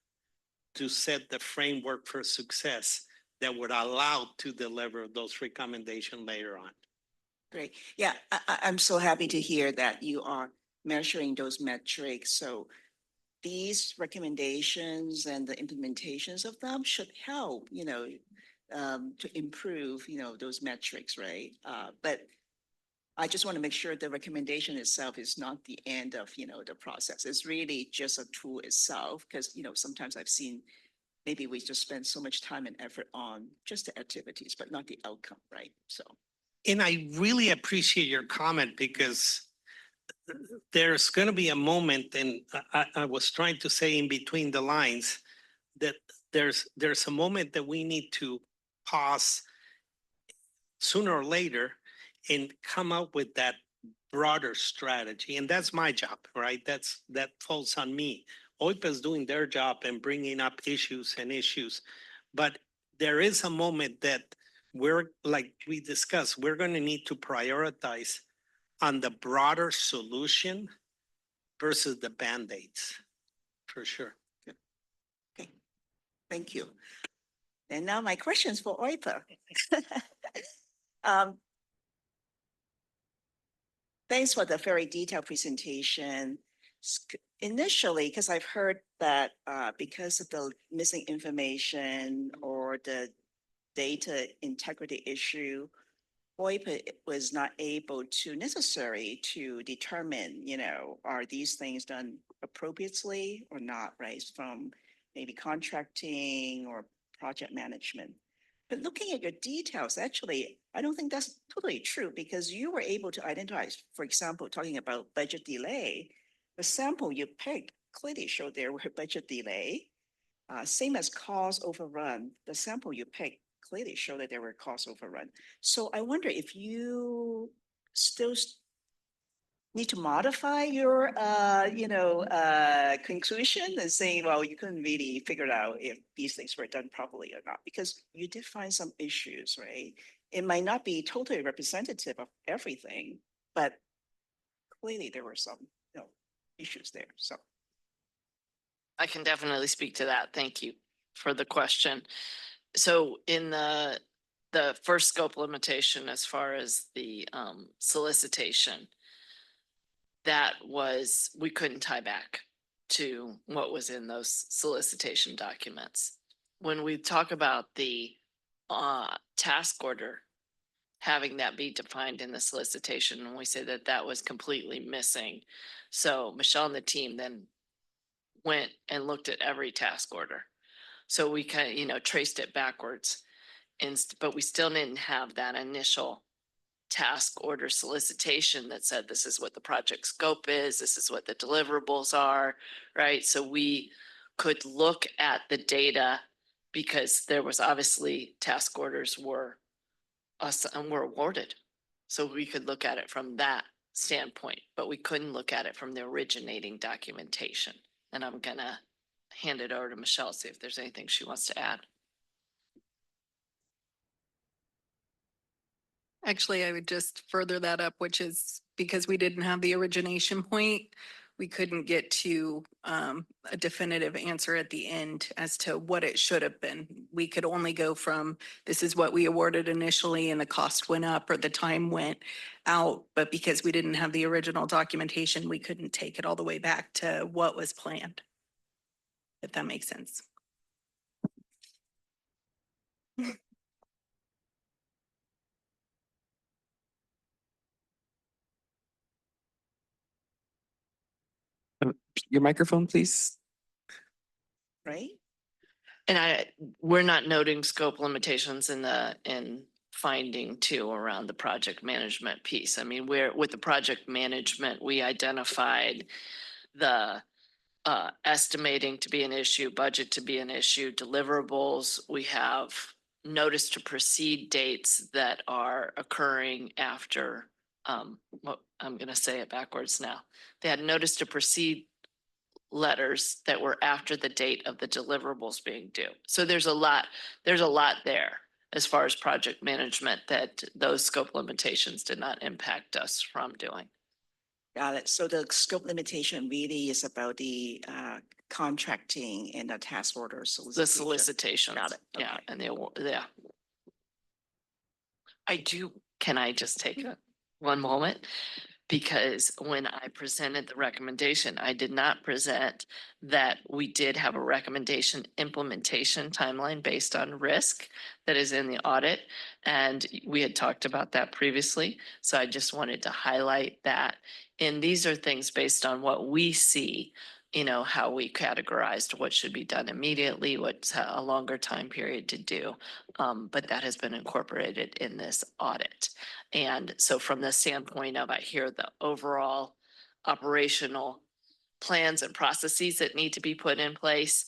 to set the framework for success that would allow to deliver those recommendations later on. Great. Yeah, I'm so happy to hear that you are measuring those metrics. So these recommendations and the implementations of them should help, to improve, those metrics, right? But I just want to make sure the recommendation itself is not the end of, the process. It's really just a tool itself, because, sometimes I've seen maybe we just spend so much time and effort on just the activities, but not the outcome, right? So. And I really appreciate your comment, because there's going to be a moment, and I was trying to say in between the lines, that there's a moment that we need to pause sooner or later and come up with that broader strategy. And that's my job, right? That falls on me. OIPA is doing their job and bringing up issues. But there is a moment that we're, like we discussed, we're going to need to prioritize on the broader solution versus the Band-Aids, for sure. Okay, thank you. And now my questions for OIPA. Thanks for the very detailed presentation. Initially, because I've heard that because of the missing information or the data integrity issue, OIPA was not able to necessarily to determine, are these things done appropriately or not, right? From maybe contracting or project management. But looking at your details, actually, I don't think that's totally true, because you were able to identify, for example, talking about budget delay, the sample you picked clearly showed there were budget delay. Same as cost overrun, the sample you picked clearly showed that there were cost overrun. So I wonder if you still need to modify your, conclusion and say, well, you couldn't really figure out if these things were done properly or not, because you did find some issues, right? it might not be totally representative of everything, but clearly there were some, issues there, so. I can definitely speak to that. Thank you for the question. So in the first scope limitation, as far as the solicitation, that was, we couldn't tie back to what was in those solicitation documents. When we talk about the task order, having that be defined in the solicitation, and we say that that was completely missing. So Michelle and the team then went and looked at every task order. So we kind of, traced it backwards. But we still didn't have that initial task order solicitation that said, this is what the project scope is, this is what the deliverables are, right? So we could look at the data because there was obviously task orders were awarded. So we could look at it from that standpoint, but we couldn't look at it from the originating documentation. And I'm gonna hand it over to Michelle, see if there's anything she wants to add. Actually, I would just further that up, which is because we didn't have the origination point, we couldn't get to a definitive answer at the end as to what it should have been. We could only go from, this is what we awarded initially and the cost went up or the time went out. But because we didn't have the original documentation, we couldn't take it all the way back to what was planned. If that makes sense. Your microphone, please. Right? And we're not noting scope limitations in finding two around the project management piece. I mean, with the project management, we identified the estimating to be an issue, budget to be an issue, deliverables. We have notice to proceed dates that are occurring after, what I'm going to say it backwards now. They had notice to proceed letters that were after the date of the deliverables being due. So there's a lot there as far as project management that those scope limitations did not impact us from doing. Got it. So the scope limitation really is about the contracting and the task order solicitation. The solicitations. Got it. Yeah, Okay. and yeah. Can I just take one moment? Because when I presented the recommendation, I did not present that we did have a recommendation implementation timeline based on risk that is in the audit. And we had talked about that previously. So I just wanted to highlight that. And these are things based on what we see, how we categorized what should be done immediately, what's a longer time period to do. But that has been incorporated in this audit. And so from the standpoint of, I hear the overall operational plans and processes that need to be put in place.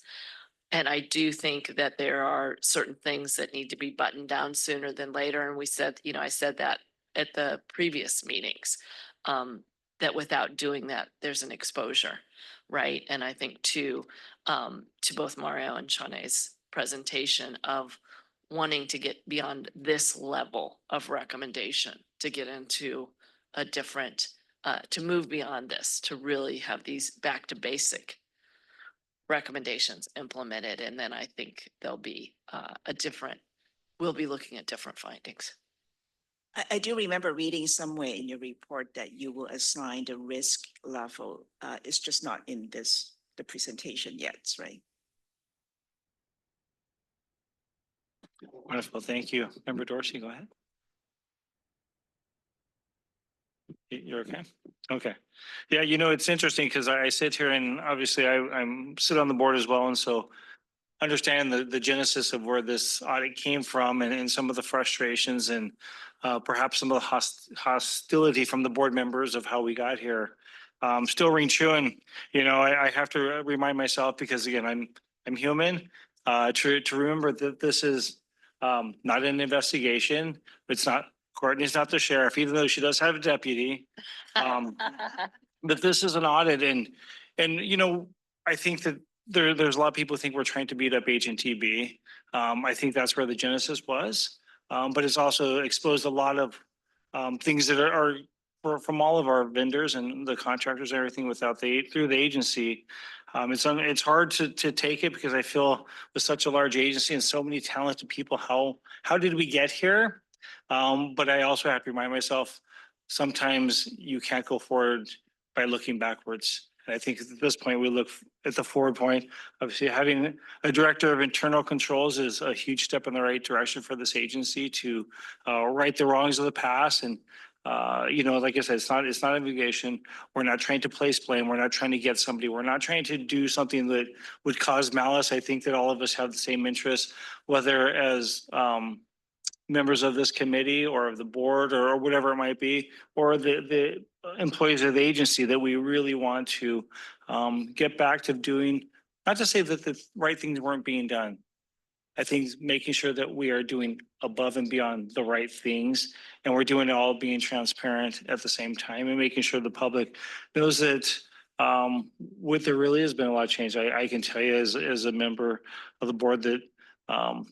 And I do think that there are certain things that need to be buttoned down sooner than later. And we said, I said that at the previous meetings, that without doing that, there's an exposure, right? And I think to both Mario and Shanae's presentation of wanting to get beyond this level of recommendation, to get into a different, to move beyond this, to really have these back to basic recommendations implemented. And then I think there'll be we'll be looking at different findings. I do remember reading somewhere in your report that you will assign the risk level. It's just not in the presentation yet, right? Wonderful, thank you. Member Dorsey, go ahead. You're okay? Okay. Yeah, it's interesting because I sit here and obviously I'm sit on the board as well. And so understand the genesis of where this audit came from and some of the frustrations and perhaps some of the hostility from the board members of how we got here. Still ring true. And, I have to remind myself because again, I'm human, to remember that this is not an investigation. It's not, Courtney's not the sheriff, even though she does have a deputy. But this is an audit and I think that there's a lot of people who think we're trying to beat up HNTB. I think that's where the genesis was. but it's also exposed a lot of things that are from all of our vendors and the contractors and everything through the agency. It's hard to take it because I feel with such a large agency and so many talented people, how did we get here? But I also have to remind myself, sometimes you can't go forward by looking backwards. And I think at this point, we look at the forward point. Obviously, having a director of internal controls is a huge step in the right direction for this agency to right the wrongs of the past. And like I said, it's not investigation. We're not trying to place blame. We're not trying to get somebody. We're not trying to do something that would cause malice. I think that all of us have the same interests, whether as members of this committee or of the board or whatever it might be, or the employees of the agency, that we really want to get back to doing, not to say that the right things weren't being done. I think making sure that we are doing above and beyond the right things, and we're doing it all being transparent at the same time, and making sure the public knows that there really has been a lot of change. I can tell you as a member of the board that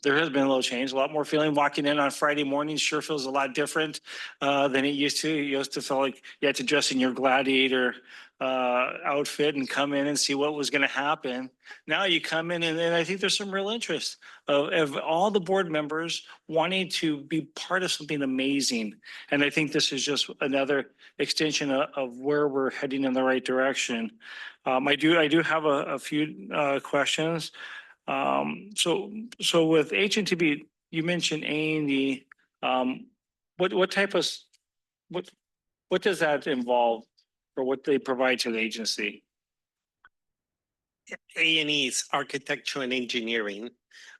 there has been a little change, a lot more feeling. Walking in on Friday mornings sure feels a lot different than it used to. It used to feel like you had to dress in your gladiator outfit and come in and see what was going to happen. Now you come in and I think there's some real interest of all the board members wanting to be part of something amazing. And I think this is just another extension of where we're heading in the right direction. I do have a few questions. So with HNTB, you mentioned A&E. What type of what does that involve, or what they provide to the agency? A&E is architecture and engineering.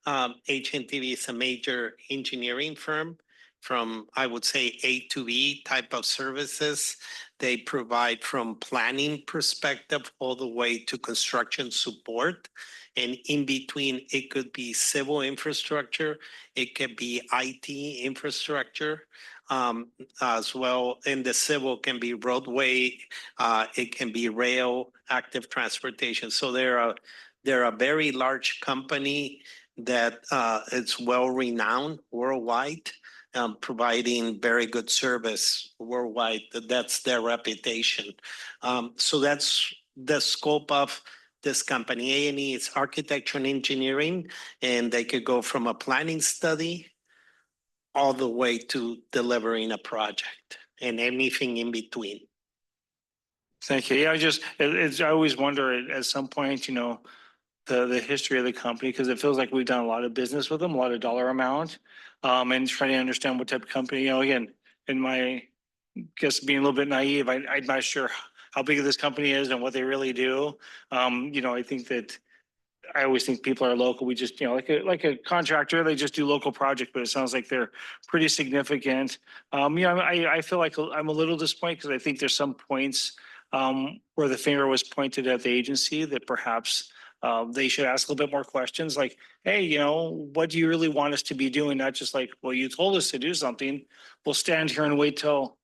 HNTB is a major engineering firm from, I would say, A to B type of services. They provide from planning perspective all the way to construction support. And in between, it could be civil infrastructure, it could be IT infrastructure as well. And the civil can be roadway, it can be rail, active transportation. So they're a very large company that it's well renowned worldwide, providing very good service worldwide. That's their reputation. So that's the scope of this company. A&E is architecture and engineering, and they could go from a planning study all the way to delivering a project and anything in between. Thank you. Yeah, I always wonder at some point, the history of the company, because it feels like we've done a lot of business with them, a lot of dollar amount, and trying to understand what type of company, again, in my guess being a little bit naive, I'm not sure how big this company is and what they really do. I think that I always think people are local. We just, like a contractor, they just do local projects, but it sounds like they're pretty significant. I feel like I'm a little disappointed because I think there's some points where the finger was pointed at the agency that perhaps they should ask a little bit more questions like, hey, what do you really want us to be doing? Not just like, well, you told us to do something. We'll stand here and wait till,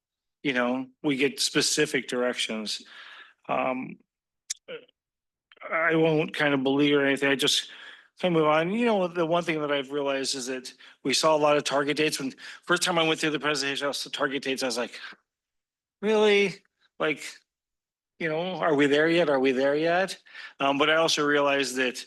we get specific directions. I won't kind of believe or anything. I just kind of move on. The one thing that I've realized is that we saw a lot of target dates. When first time I went through the presentation, I saw target dates. I was like, really? Like, are we there yet? Are we there yet? But I also realized that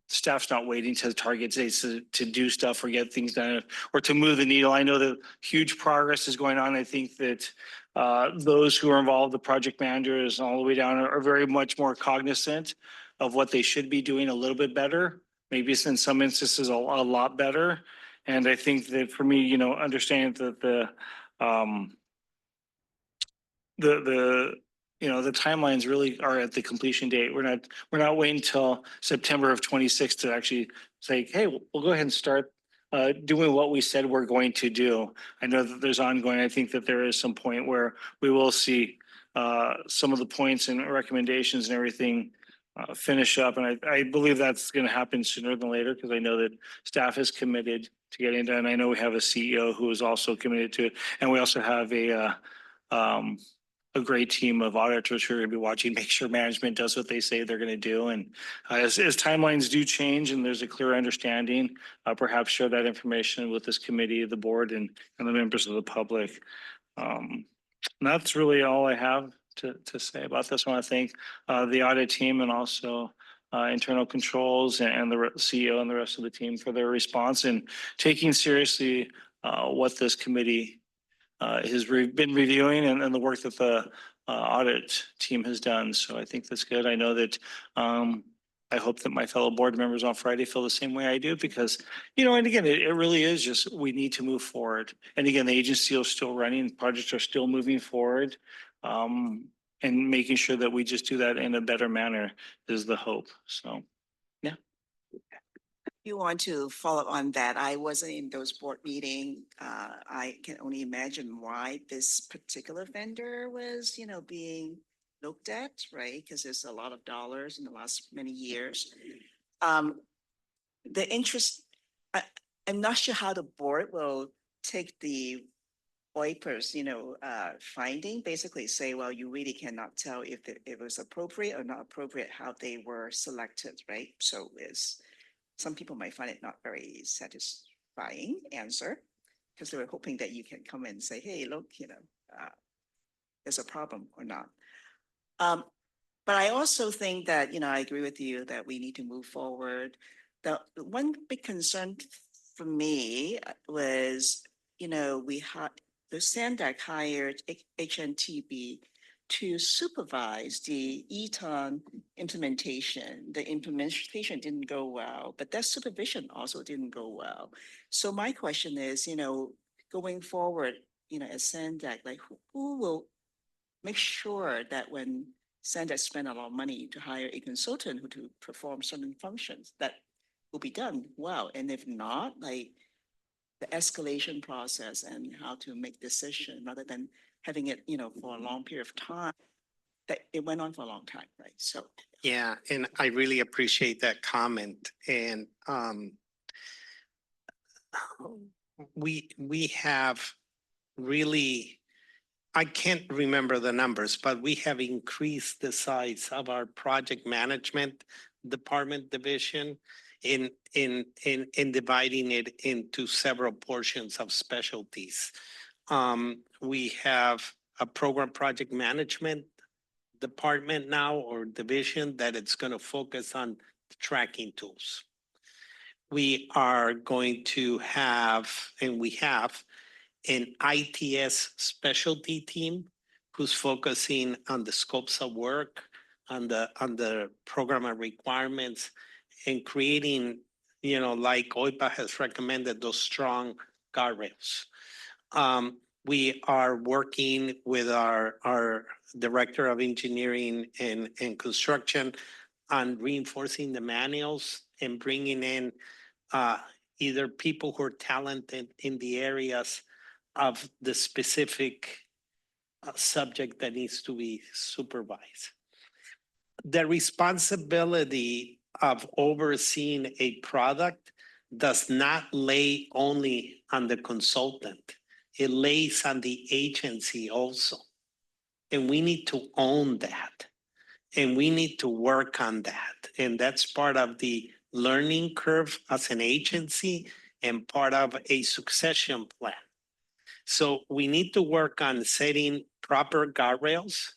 staff's not waiting to the target dates to do stuff or get things done or to move the needle. I know that huge progress is going on. I think that those who are involved, the project managers all the way down, are very much more cognizant of what they should be doing a little bit better, maybe in some instances a lot better. And I think that for me, understanding that the timelines really are at the completion date. We're not waiting until September of 26 to actually say, hey, we'll go ahead and start doing what we said we're going to do. I know that there's ongoing. I think that there is some point where we will see some of the points and recommendations and everything finish up. And I believe that's going to happen sooner than later because I know that staff is committed to getting done. I know we have a CEO who is also committed to it. And we also have a a great team of auditors who are going to be watching, make sure management does what they say they're going to do. And as timelines do change and there's a clear understanding, perhaps share that information with this committee, the board, and the members of the public. And that's really all I have to say about this. I want to thank the audit team and also internal controls and the CEO and the rest of the team for their response and taking seriously what this committee has been reviewing and the work that the audit team has done. So I think that's good. I know that I hope that my fellow board members on Friday feel the same way I do because, you know, and again, it really is just we need to move forward. And again, the agency is still running, projects are still moving forward. And making sure that we just do that in a better manner is the hope. So, yeah. You want to follow up on that? I wasn't in those board meeting. I can only imagine why this particular vendor was, you know, being looked at, right? Because there's a lot of dollars in the last many years. The interest, I'm not sure how the board will take the OIPers, you know, finding, basically say, well, you really cannot tell if it was appropriate or not appropriate, how they were selected, right? So some people might find it not very satisfying answer because they were hoping that you can come and say, hey, look, you know, there's a problem or not. But I also think that, you know, I agree with you that we need to move forward. The one big concern for me was, you know, the SANDAG hired HNTB to supervise the ETON implementation. The implementation didn't go well, but that supervision also didn't go well. So my question is, you know, going forward, you know, as SANDAG, like who will make sure that when SANDAG spend a lot of money to hire a consultant who to perform certain functions, that will be done well, and if not, like the escalation process and how to make decision rather than having it, you know, for a long period of time. That it went on for a long time, right? So Yeah, and I really appreciate that comment. And we have really, I can't remember the numbers, but we have increased the size of our project management department division in dividing it into several portions of specialties. We have a program project management department now or division that it's going to focus on tracking tools. We are going to have, and we have, an ITS specialty team who's focusing on the scopes of work, on the program and requirements, and creating, you know, like OIPA has recommended, those strong guardrails. We are working with our Director of Engineering and Construction on reinforcing the manuals and bringing in either people who are talented in the areas of the specific subject that needs to be supervised. The responsibility of overseeing a product does not lay only on the consultant. It lays on the agency also. And we need to own that. And we need to work on that. And that's part of the learning curve as an agency and part of a succession plan. So we need to work on setting proper guardrails,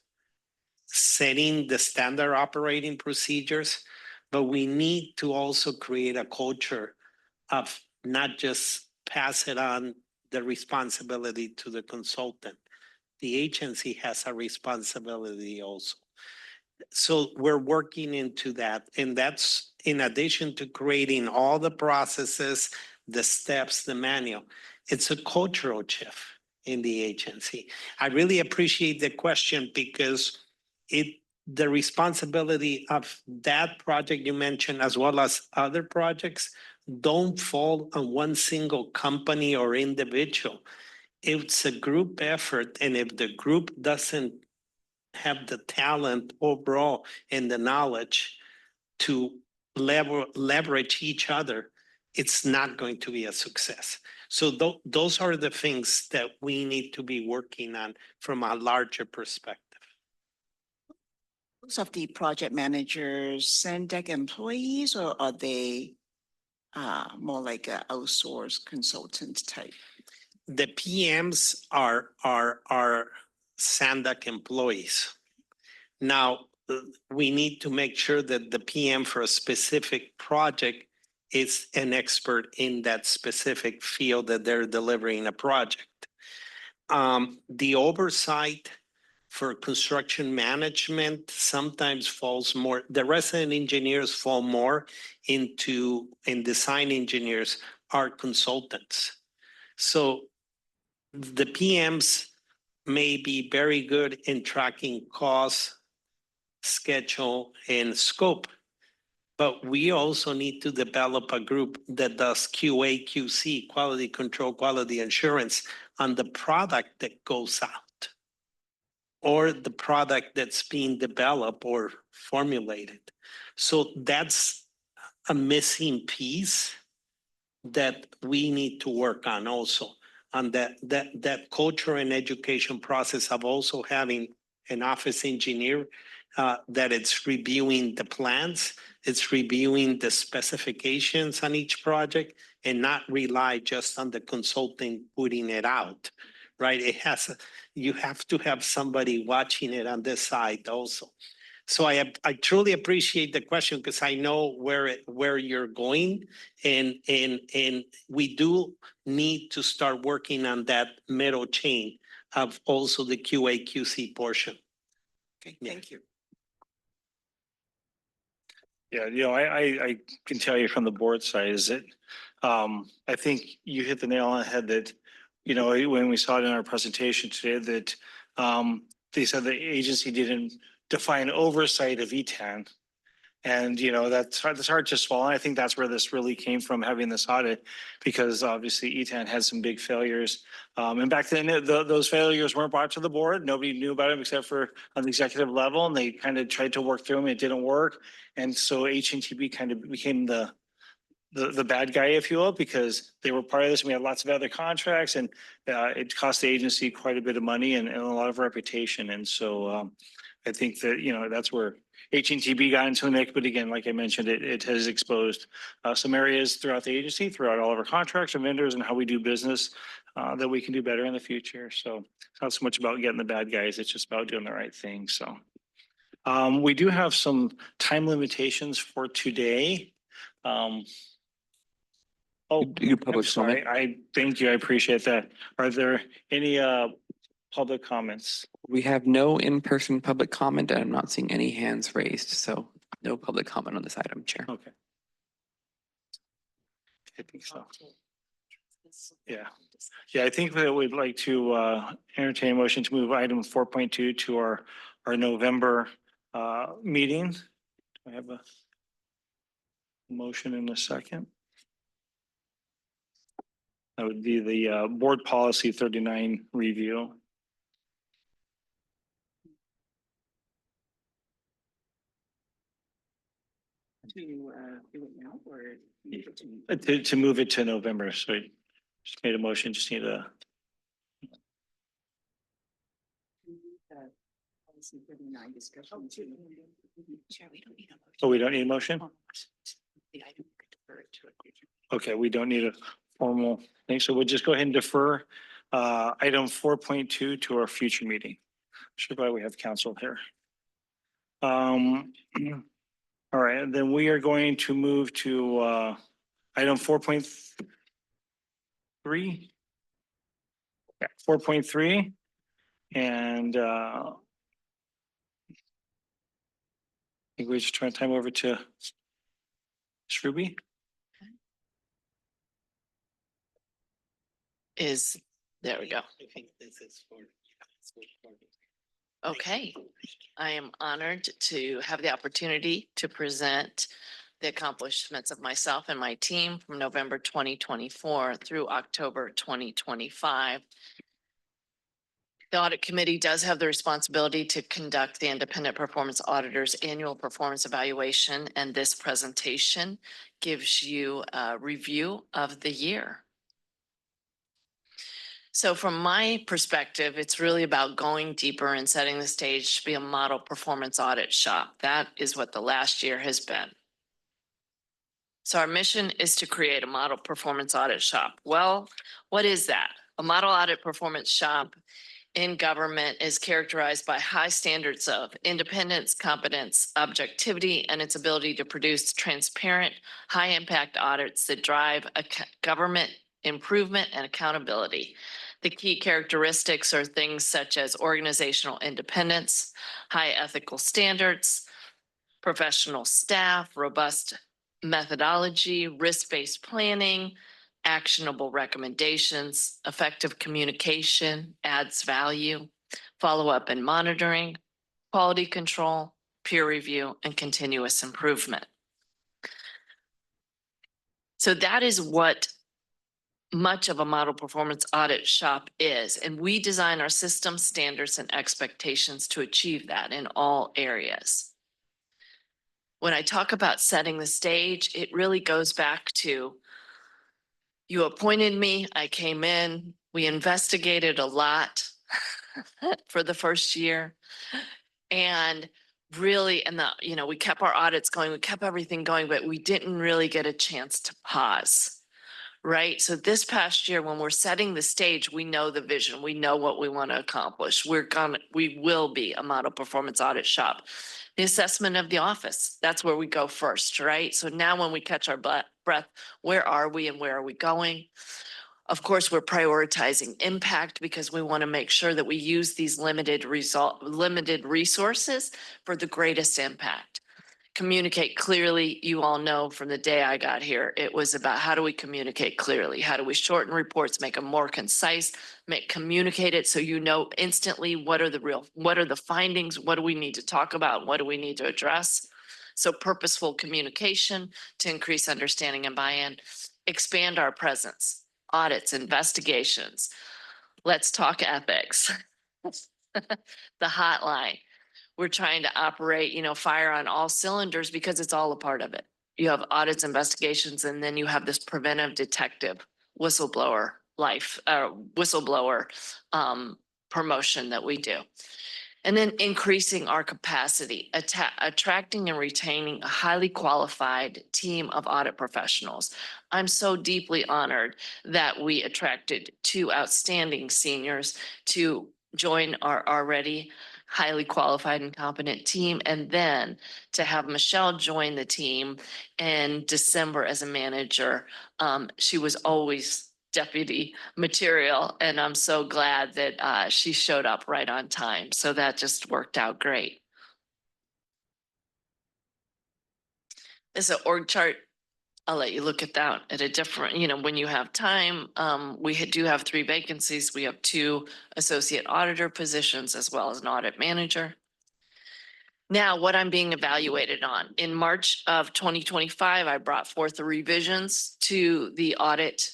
setting the standard operating procedures, but we need to also create a culture of not just pass it on the responsibility to the consultant. The agency has a responsibility also. So we're working into that, and that's in addition to creating all the processes, the steps, the manual. It's a cultural shift in the agency. I really appreciate the question because the responsibility of that project you mentioned, as well as other projects, don't fall on one single company or individual. It's a group effort, and if the group doesn't have the talent overall and the knowledge to leverage each other, it's not going to be a success. So those are the things that we need to be working on from a larger perspective. Most of the project managers, SANDAG employees, or are they more like a outsourced consultant type? The PMs are SANDAG employees. Now, we need to make sure that the PM for a specific project is an expert in that specific field that they're delivering a project. The oversight for construction management sometimes falls more, the resident engineers fall more into, and design engineers are consultants. So the PMs may be very good in tracking costs, schedule, and scope. But we also need to develop a group that does QA, QC, quality control, quality assurance on the product that goes out or the product that's being developed or formulated. So that's a missing piece that we need to work on also, on that culture and education process of also having an office engineer that it's reviewing the plans, it's reviewing the specifications on each project and not rely just on the consulting putting it out, right? You have to have somebody watching it on this side also. So I truly appreciate the question because I know where you're going, and we do need to start working on that middle chain of also the QA QC portion. Okay, Yeah. thank you. Yeah, I can tell you from the board side is that, I think you hit the nail on the head that, when we saw it in our presentation today, that, they said the agency didn't define oversight of ETAN. And, that's hard to swallow. I think that's where this really came from, having this audit, because obviously ETAN had some big failures. And back then, those failures weren't brought to the board. Nobody knew about them except for on the executive level, and they kind of tried to work through them. It didn't work. And so HNTB kind of became the bad guy, if you will, because they were part of this. And we had lots of other contracts, and it cost the agency quite a bit of money and a lot of reputation. And so I think that, that's where HNTB got into the mix. But again, like I mentioned, it has exposed some areas throughout the agency, throughout all of our contracts and vendors and how we do business that we can do better in the future. So it's not so much about getting the bad guys. It's just about doing the right thing. So we do have some time limitations for today. You I'm public sorry. comment. Thank you. I appreciate that. Are there any public comments? We have no in-person public comment, and I'm not seeing any hands raised, so no public comment on this item, Chair. Okay. I think so. Yeah. Yeah, I think that we'd like to entertain a motion to move item 4.2 to our November meeting. Do I have a motion in a second? That would be the board policy 39 review. Do you do it now or? To move it to November, so I just made a motion, just need a. Oh, we don't need a motion? Okay, we don't need a formal thing, so we'll just go ahead and defer item 4.2 to our future meeting. Sure, glad we have counsel here. All right, and then we are going to move to item 4.3. Yeah, 4.3. And I think we just turn time over to Ms. Ruby. There we go. I think this is for. Okay, I am honored to have the opportunity to present the accomplishments of myself and my team from November 2024 through October 2025. The audit committee does have the responsibility to conduct the independent performance auditor's annual performance evaluation, and this presentation gives you a review of the year. So from my perspective, it's really about going deeper and setting the stage to be a model performance audit shop. That is what the last year has been. So our mission is to create a model performance audit shop. Well, what is that? A model audit performance shop in government is characterized by high standards of independence, competence, objectivity, and its ability to produce transparent, high-impact audits that drive government improvement and accountability. The key characteristics are things such as organizational independence, high ethical standards, professional staff, robust methodology, risk-based planning, actionable recommendations, effective communication, adds value, follow-up and monitoring, quality control, peer review, and continuous improvement. So that is what much of a model performance audit shop is, and we design our system standards and expectations to achieve that in all areas. When I talk about setting the stage, it really goes back to you appointed me, I came in, we investigated a lot for the first year. And really, we kept our audits going, we kept everything going, but we didn't really get a chance to pause. Right. So this past year, when we're setting the stage, we know the vision, we know what we want to accomplish. We will be a model performance audit shop. The assessment of the office, that's where we go first, right? So now when we catch our breath, where are we and where are we going? Of course, we're prioritizing impact because we want to make sure that we use these limited resources for the greatest impact. Communicate clearly. You all know from the day I got here, it was about how do we communicate clearly? How do we shorten reports, make them more concise, communicate it so you know instantly what are the findings, what do we need to talk about, what do we need to address? So purposeful communication to increase understanding and buy-in, expand our presence, audits, investigations. Let's talk ethics. The hotline. We're trying to operate, fire on all cylinders because it's all a part of it. You have audits, investigations, and then you have this preventive detective whistleblower promotion that we do. And then increasing our capacity, attracting and retaining a highly qualified team of audit professionals. I'm so deeply honored that we attracted 2 outstanding seniors to join our already highly qualified and competent team, and then to have Michelle join the team in December as a manager. She was always deputy material, and I'm so glad that she showed up right on time. So that just worked out great. This is an org chart. I'll let you look at that at a different, when you have time. We do have 3 vacancies. We have 2 associate auditor positions as well as an audit manager. Now, what I'm being evaluated on. In March of 2025, I brought forth the revisions to the audit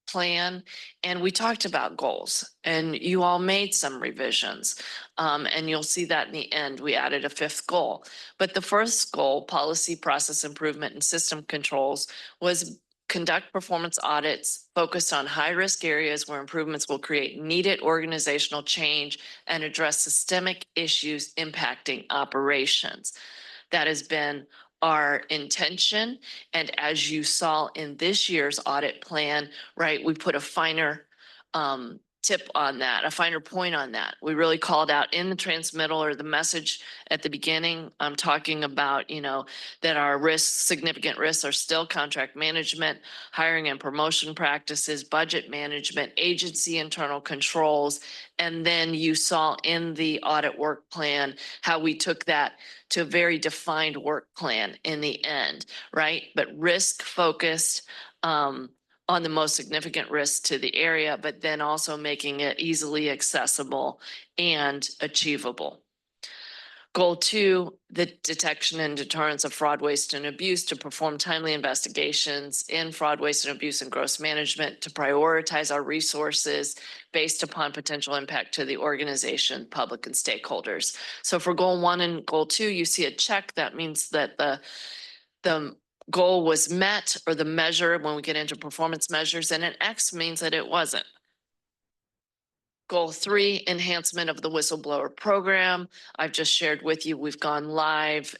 plan, and we talked about goals, and you all made some revisions, and you'll see that in the end. We added a 5th goal, but the first goal, policy, process improvement, and system controls, was conduct performance audits focused on high-risk areas where improvements will create needed organizational change and address systemic issues impacting operations. That has been our intention. And as you saw in this year's audit plan, right, we put a finer tip on that, a finer point on that. We really called out in the transmittal or the message at the beginning. I'm talking about, that our risks, significant risks, are still contract management, hiring and promotion practices, budget management, agency internal controls. And then you saw in the audit work plan how we took that to a very defined work plan in the end, right? But risk focused, on the most significant risks to the area, but then also making it easily accessible and achievable. Goal 2, the detection and deterrence of fraud, waste, and abuse to perform timely investigations in fraud, waste, and abuse and gross management to prioritize our resources based upon potential impact to the organization, public, and stakeholders. So for goal 1 and goal 2, you see a check. That means that the goal was met, or the measure when we get into performance measures, and an X means that it wasn't. Goal 3, enhancement of the whistleblower program. I've just shared with you, we've gone live.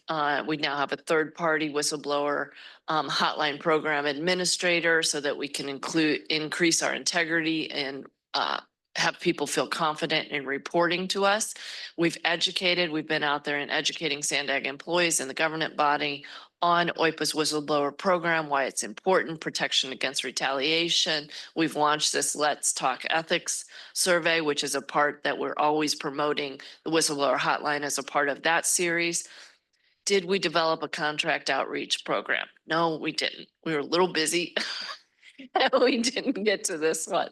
We now have a third-party whistleblower hotline program administrator so that we can increase our integrity and have people feel confident in reporting to us. We've been out there and educating SANDAG employees and the government body on OIPA's whistleblower program, why it's important, protection against retaliation. We've launched this Let's Talk Ethics survey, which is a part that we're always promoting the whistleblower hotline as a part of that series. Did we develop a contract outreach program? No, we didn't. We were a little busy. We didn't get to this one,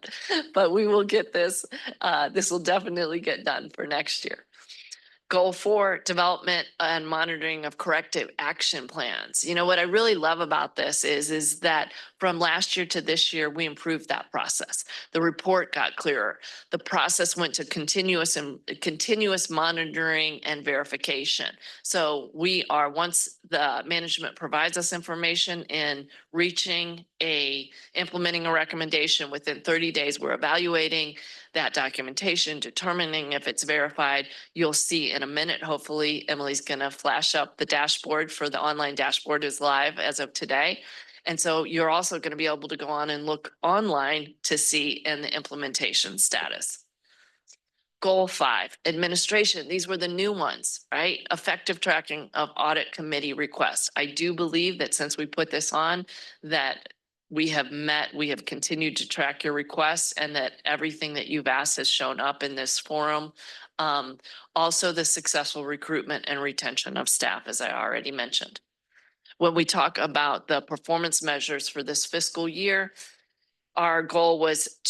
but we will get this. This will definitely get done for next year. Goal 4, development and monitoring of corrective action plans. You know, what I really love about this is that from last year to this year, we improved that process. The report got clearer. The process went to continuous monitoring and verification. So we are, once the management provides us information in implementing a recommendation within 30 days, we're evaluating that documentation, determining if it's verified. You'll see in a minute, hopefully, Emily's going to flash up the dashboard. For the online dashboard is live as of today. And so you're also going to be able to go on and look online to see in the implementation status. Goal 5, administration. These were the new ones, right? Effective tracking of audit committee requests. I do believe that since we put this on, that we have continued to track your requests, and that everything that you've asked has shown up in this forum. Also the successful recruitment and retention of staff, as I already mentioned. When we talk about the performance measures for this fiscal year, our goal was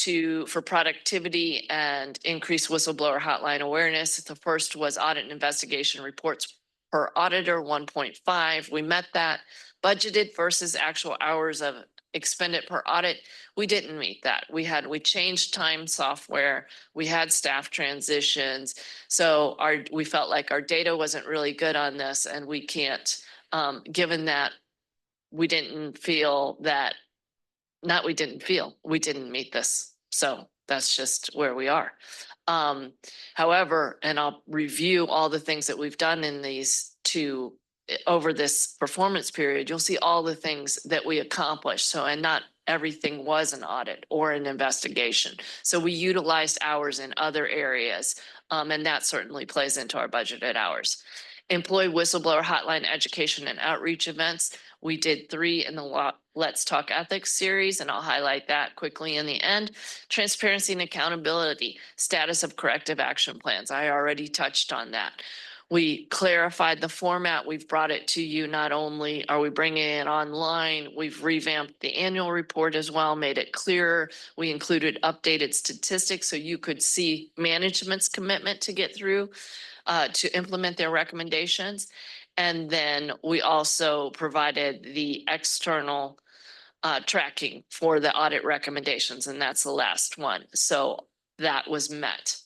for productivity and increase whistleblower hotline awareness. The first was audit and investigation reports per auditor, 1.5. We met that. Budgeted versus actual hours of expended per audit, we didn't meet that. We changed time software. We had staff transitions. So we felt like our data wasn't really good on this, and we can't, given that we didn't meet this. So that's just where we are. However, and I'll review all the things that we've done in these two over this performance period, you'll see all the things that we accomplished. So, and not everything was an audit or an investigation. So we utilized hours in other areas, and that certainly plays into our budgeted hours. Employee whistleblower hotline education and outreach events. We did 3 in the Let's Talk Ethics series, and I'll highlight that quickly in the end. Transparency and accountability, status of corrective action plans. I already touched on that. We clarified the format. We've brought it to you. Not only are we bringing it online, we've revamped the annual report as well, made it clearer. We included updated statistics so you could see management's commitment to get through, to implement their recommendations. And then we also provided the external tracking for the audit recommendations, and that's the last one. So that was met.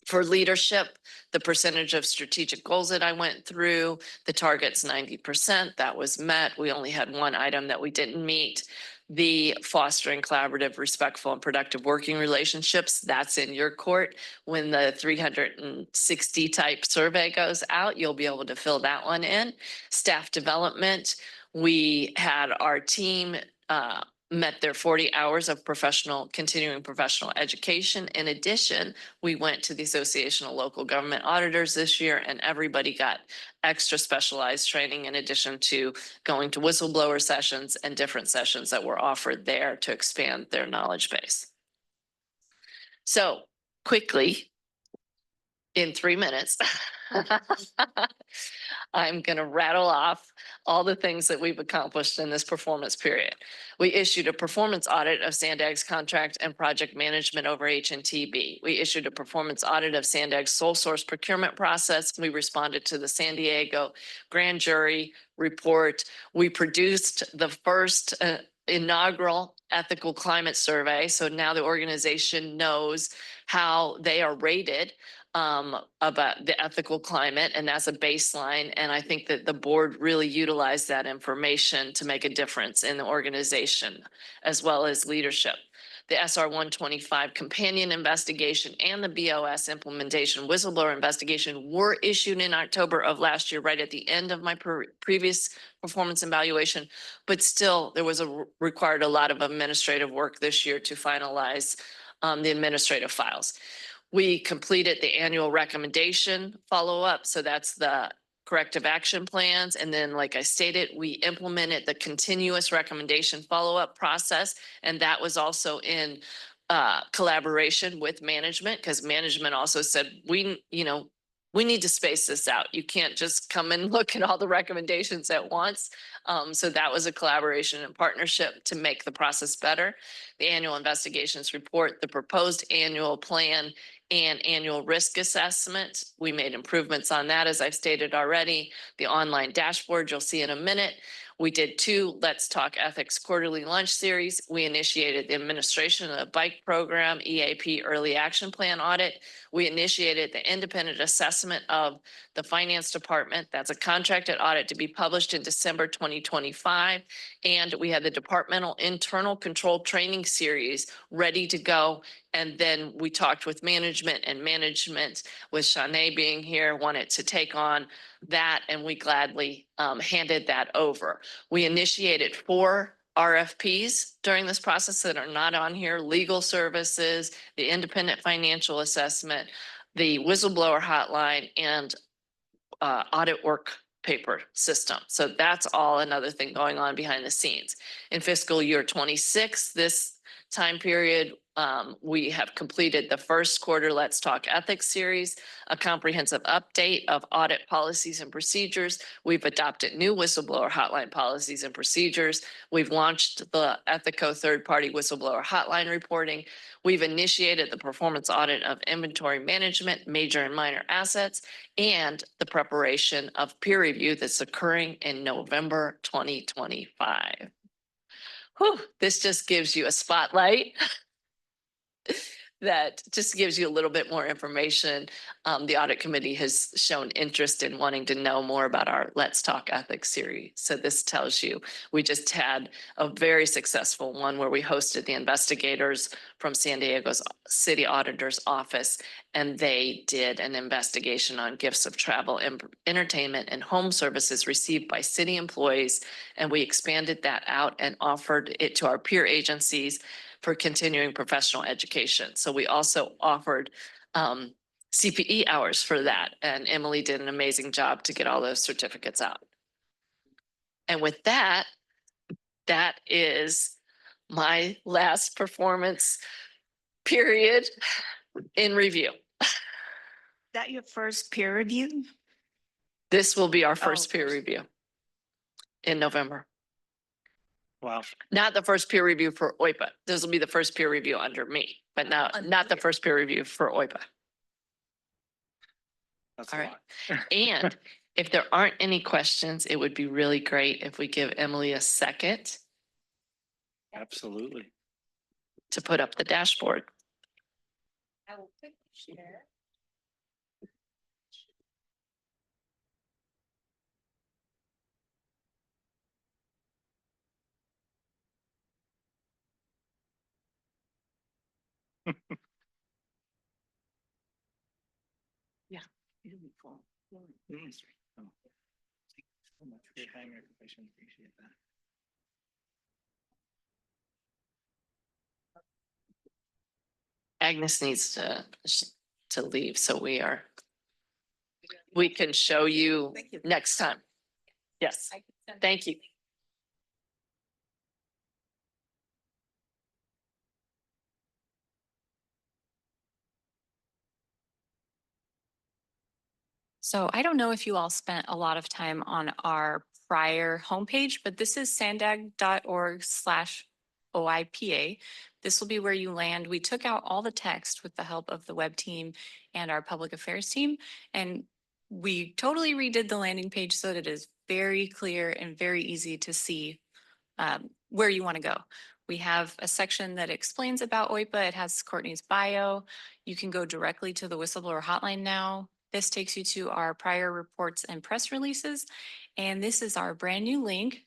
For leadership, the percentage of strategic goals that I went through, the target's 90%, that was met. We only had one item that we didn't meet. The fostering collaborative, respectful, and productive working relationships, that's in your court. When the 360 type survey goes out, you'll be able to fill that one in. Staff development, we had our team met their 40 hours of continuing professional education. In addition, we went to the Association of Local Government Auditors this year, and everybody got extra specialized training in addition to going to whistleblower sessions and different sessions that were offered there to expand their knowledge base. So quickly, in 3 minutes, I'm going to rattle off all the things that we've accomplished in this performance period. We issued a performance audit of SANDAG's contract and project management over HNTB. We issued a performance audit of SANDAG's sole source procurement process. We responded to the San Diego grand jury report. We produced the first inaugural ethical climate survey. So now the organization knows how they are rated about the ethical climate, and that's a baseline. And I think that the board really utilized that information to make a difference in the organization as well as leadership. The SR 125 companion investigation and the BOS implementation whistleblower investigation were issued in October of last year, right at the end of my previous performance evaluation. But still, there was required a lot of administrative work this year to finalize the administrative files. We completed the annual recommendation follow-up. So that's the corrective action plans. And then, like I stated, we implemented the continuous recommendation follow-up process. And that was also in collaboration with management, because management also said, we need to space this out. You can't just come and look at all the recommendations at once. So that was a collaboration and partnership to make the process better. The annual investigations report, the proposed annual plan, and annual risk assessment. We made improvements on that, as I've stated already. The online dashboard you'll see in a minute. We did 2 Let's Talk Ethics quarterly lunch series. We initiated the administration of the bike program, EAP early action plan audit. We initiated the independent assessment of the finance department. That's a contracted audit to be published in December 2025. And we had the departmental internal control training series ready to go. And then we talked with management, and management, with Shanae being here, wanted to take on that, and we gladly handed that over. We initiated 4 RFPs during this process that are not on here: legal services, the independent financial assessment, the whistleblower hotline, and audit work paper system. So that's all another thing going on behind the scenes. In fiscal year 26, this time period, we have completed the first quarter Let's Talk Ethics series, a comprehensive update of audit policies and procedures. We've adopted new whistleblower hotline policies and procedures. We've launched the Ethico third-party whistleblower hotline reporting. We've initiated the performance audit of inventory management, major and minor assets, and the preparation of peer review that's occurring in November 2025. Whew, this just gives you a spotlight. That just gives you a little bit more information. The audit committee has shown interest in wanting to know more about our Let's Talk Ethics series. So this tells you, we just had a very successful one where we hosted the investigators from San Diego's city auditor's office, and they did an investigation on gifts of travel, entertainment, and home services received by city employees. And we expanded that out and offered it to our peer agencies for continuing professional education. So we also offered CPE hours for that. And Emily did an amazing job to get all those certificates out. And with that, that is my last performance period in review. That your first peer review? This will be our first peer first. review in November. Wow. Not the first peer review for OIPA. This will be the first peer review under me, but not the first peer review for OIPA. That's All a right. lot. And if there aren't any questions, it would be really great if we give Emily a second Absolutely. to put up the dashboard. I will quickly share. Yeah. It'll be full. Oh. Thank you so much for your time and information. Appreciate that. Agnes needs to leave, so we can show you Thank you. next time. Yes, thank you. So I don't know if you all spent a lot of time on our prior homepage, but this is sandag.org/OIPA. This will be where you land. We took out all the text with the help of the web team and our public affairs team, and we totally redid the landing page so that it is very clear and very easy to see where you want to go. We have a section that explains about OIPA. It has Courtney's bio. You can go directly to the whistleblower hotline now. This takes you to our prior reports and press releases. And this is our brand new link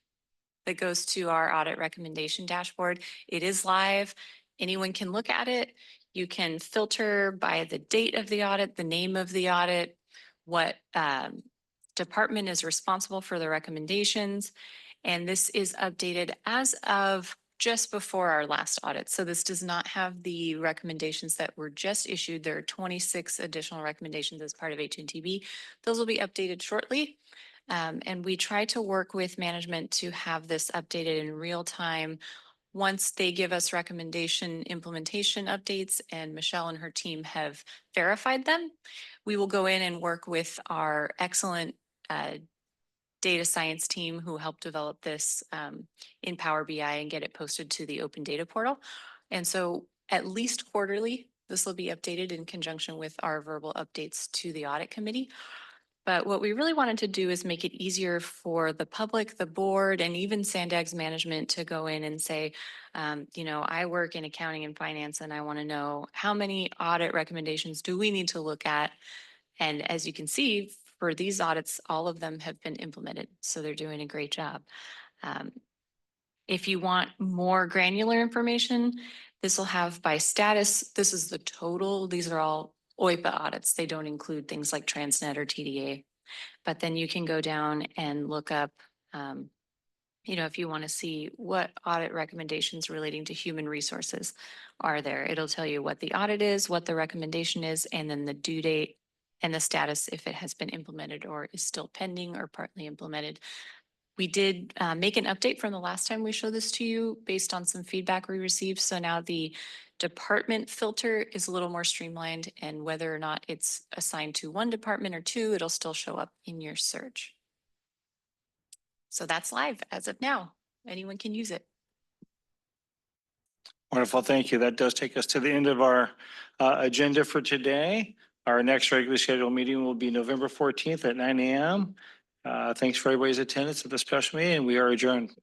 that goes to our audit recommendation dashboard. It is live. Anyone can look at it. You can filter by the date of the audit, the name of the audit, what department is responsible for the recommendations. And this is updated as of just before our last audit. So this does not have the recommendations that were just issued. There are 26 additional recommendations as part of HNTB. Those will be updated shortly. And we try to work with management to have this updated in real time. Once they give us recommendation implementation updates and Michelle and her team have verified them, we will go in and work with our excellent data science team who helped develop this in Power BI and get it posted to the open data portal. And so at least quarterly, this will be updated in conjunction with our verbal updates to the audit committee. But what we really wanted to do is make it easier for the public, the board, and even Sandag's management to go in and say, you know, I work in accounting and finance, and I want to know how many audit recommendations do we need to look at? And as you can see, for these audits, all of them have been implemented, so they're doing a great job. If you want more granular information, this will have by status. This is the total. These are all OIPA audits. They don't include things like Transnet or TDA. But then you can go down and look up, you know, if you want to see what audit recommendations relating to human resources are there. It'll tell you what the audit is, what the recommendation is, and then the due date and the status if it has been implemented or is still pending or partly implemented. We did make an update from the last time we showed this to you based on some feedback we received. So now the department filter is a little more streamlined, and whether or not it's assigned to one department or two, it'll still show up in your search. So that's live as of now. Anyone can use it. Wonderful, thank you. That does take us to the end of our agenda for today. Our next regularly scheduled meeting will be November 14th at 9 a.m. Thanks for everybody's attendance at the special meeting. We are adjourned.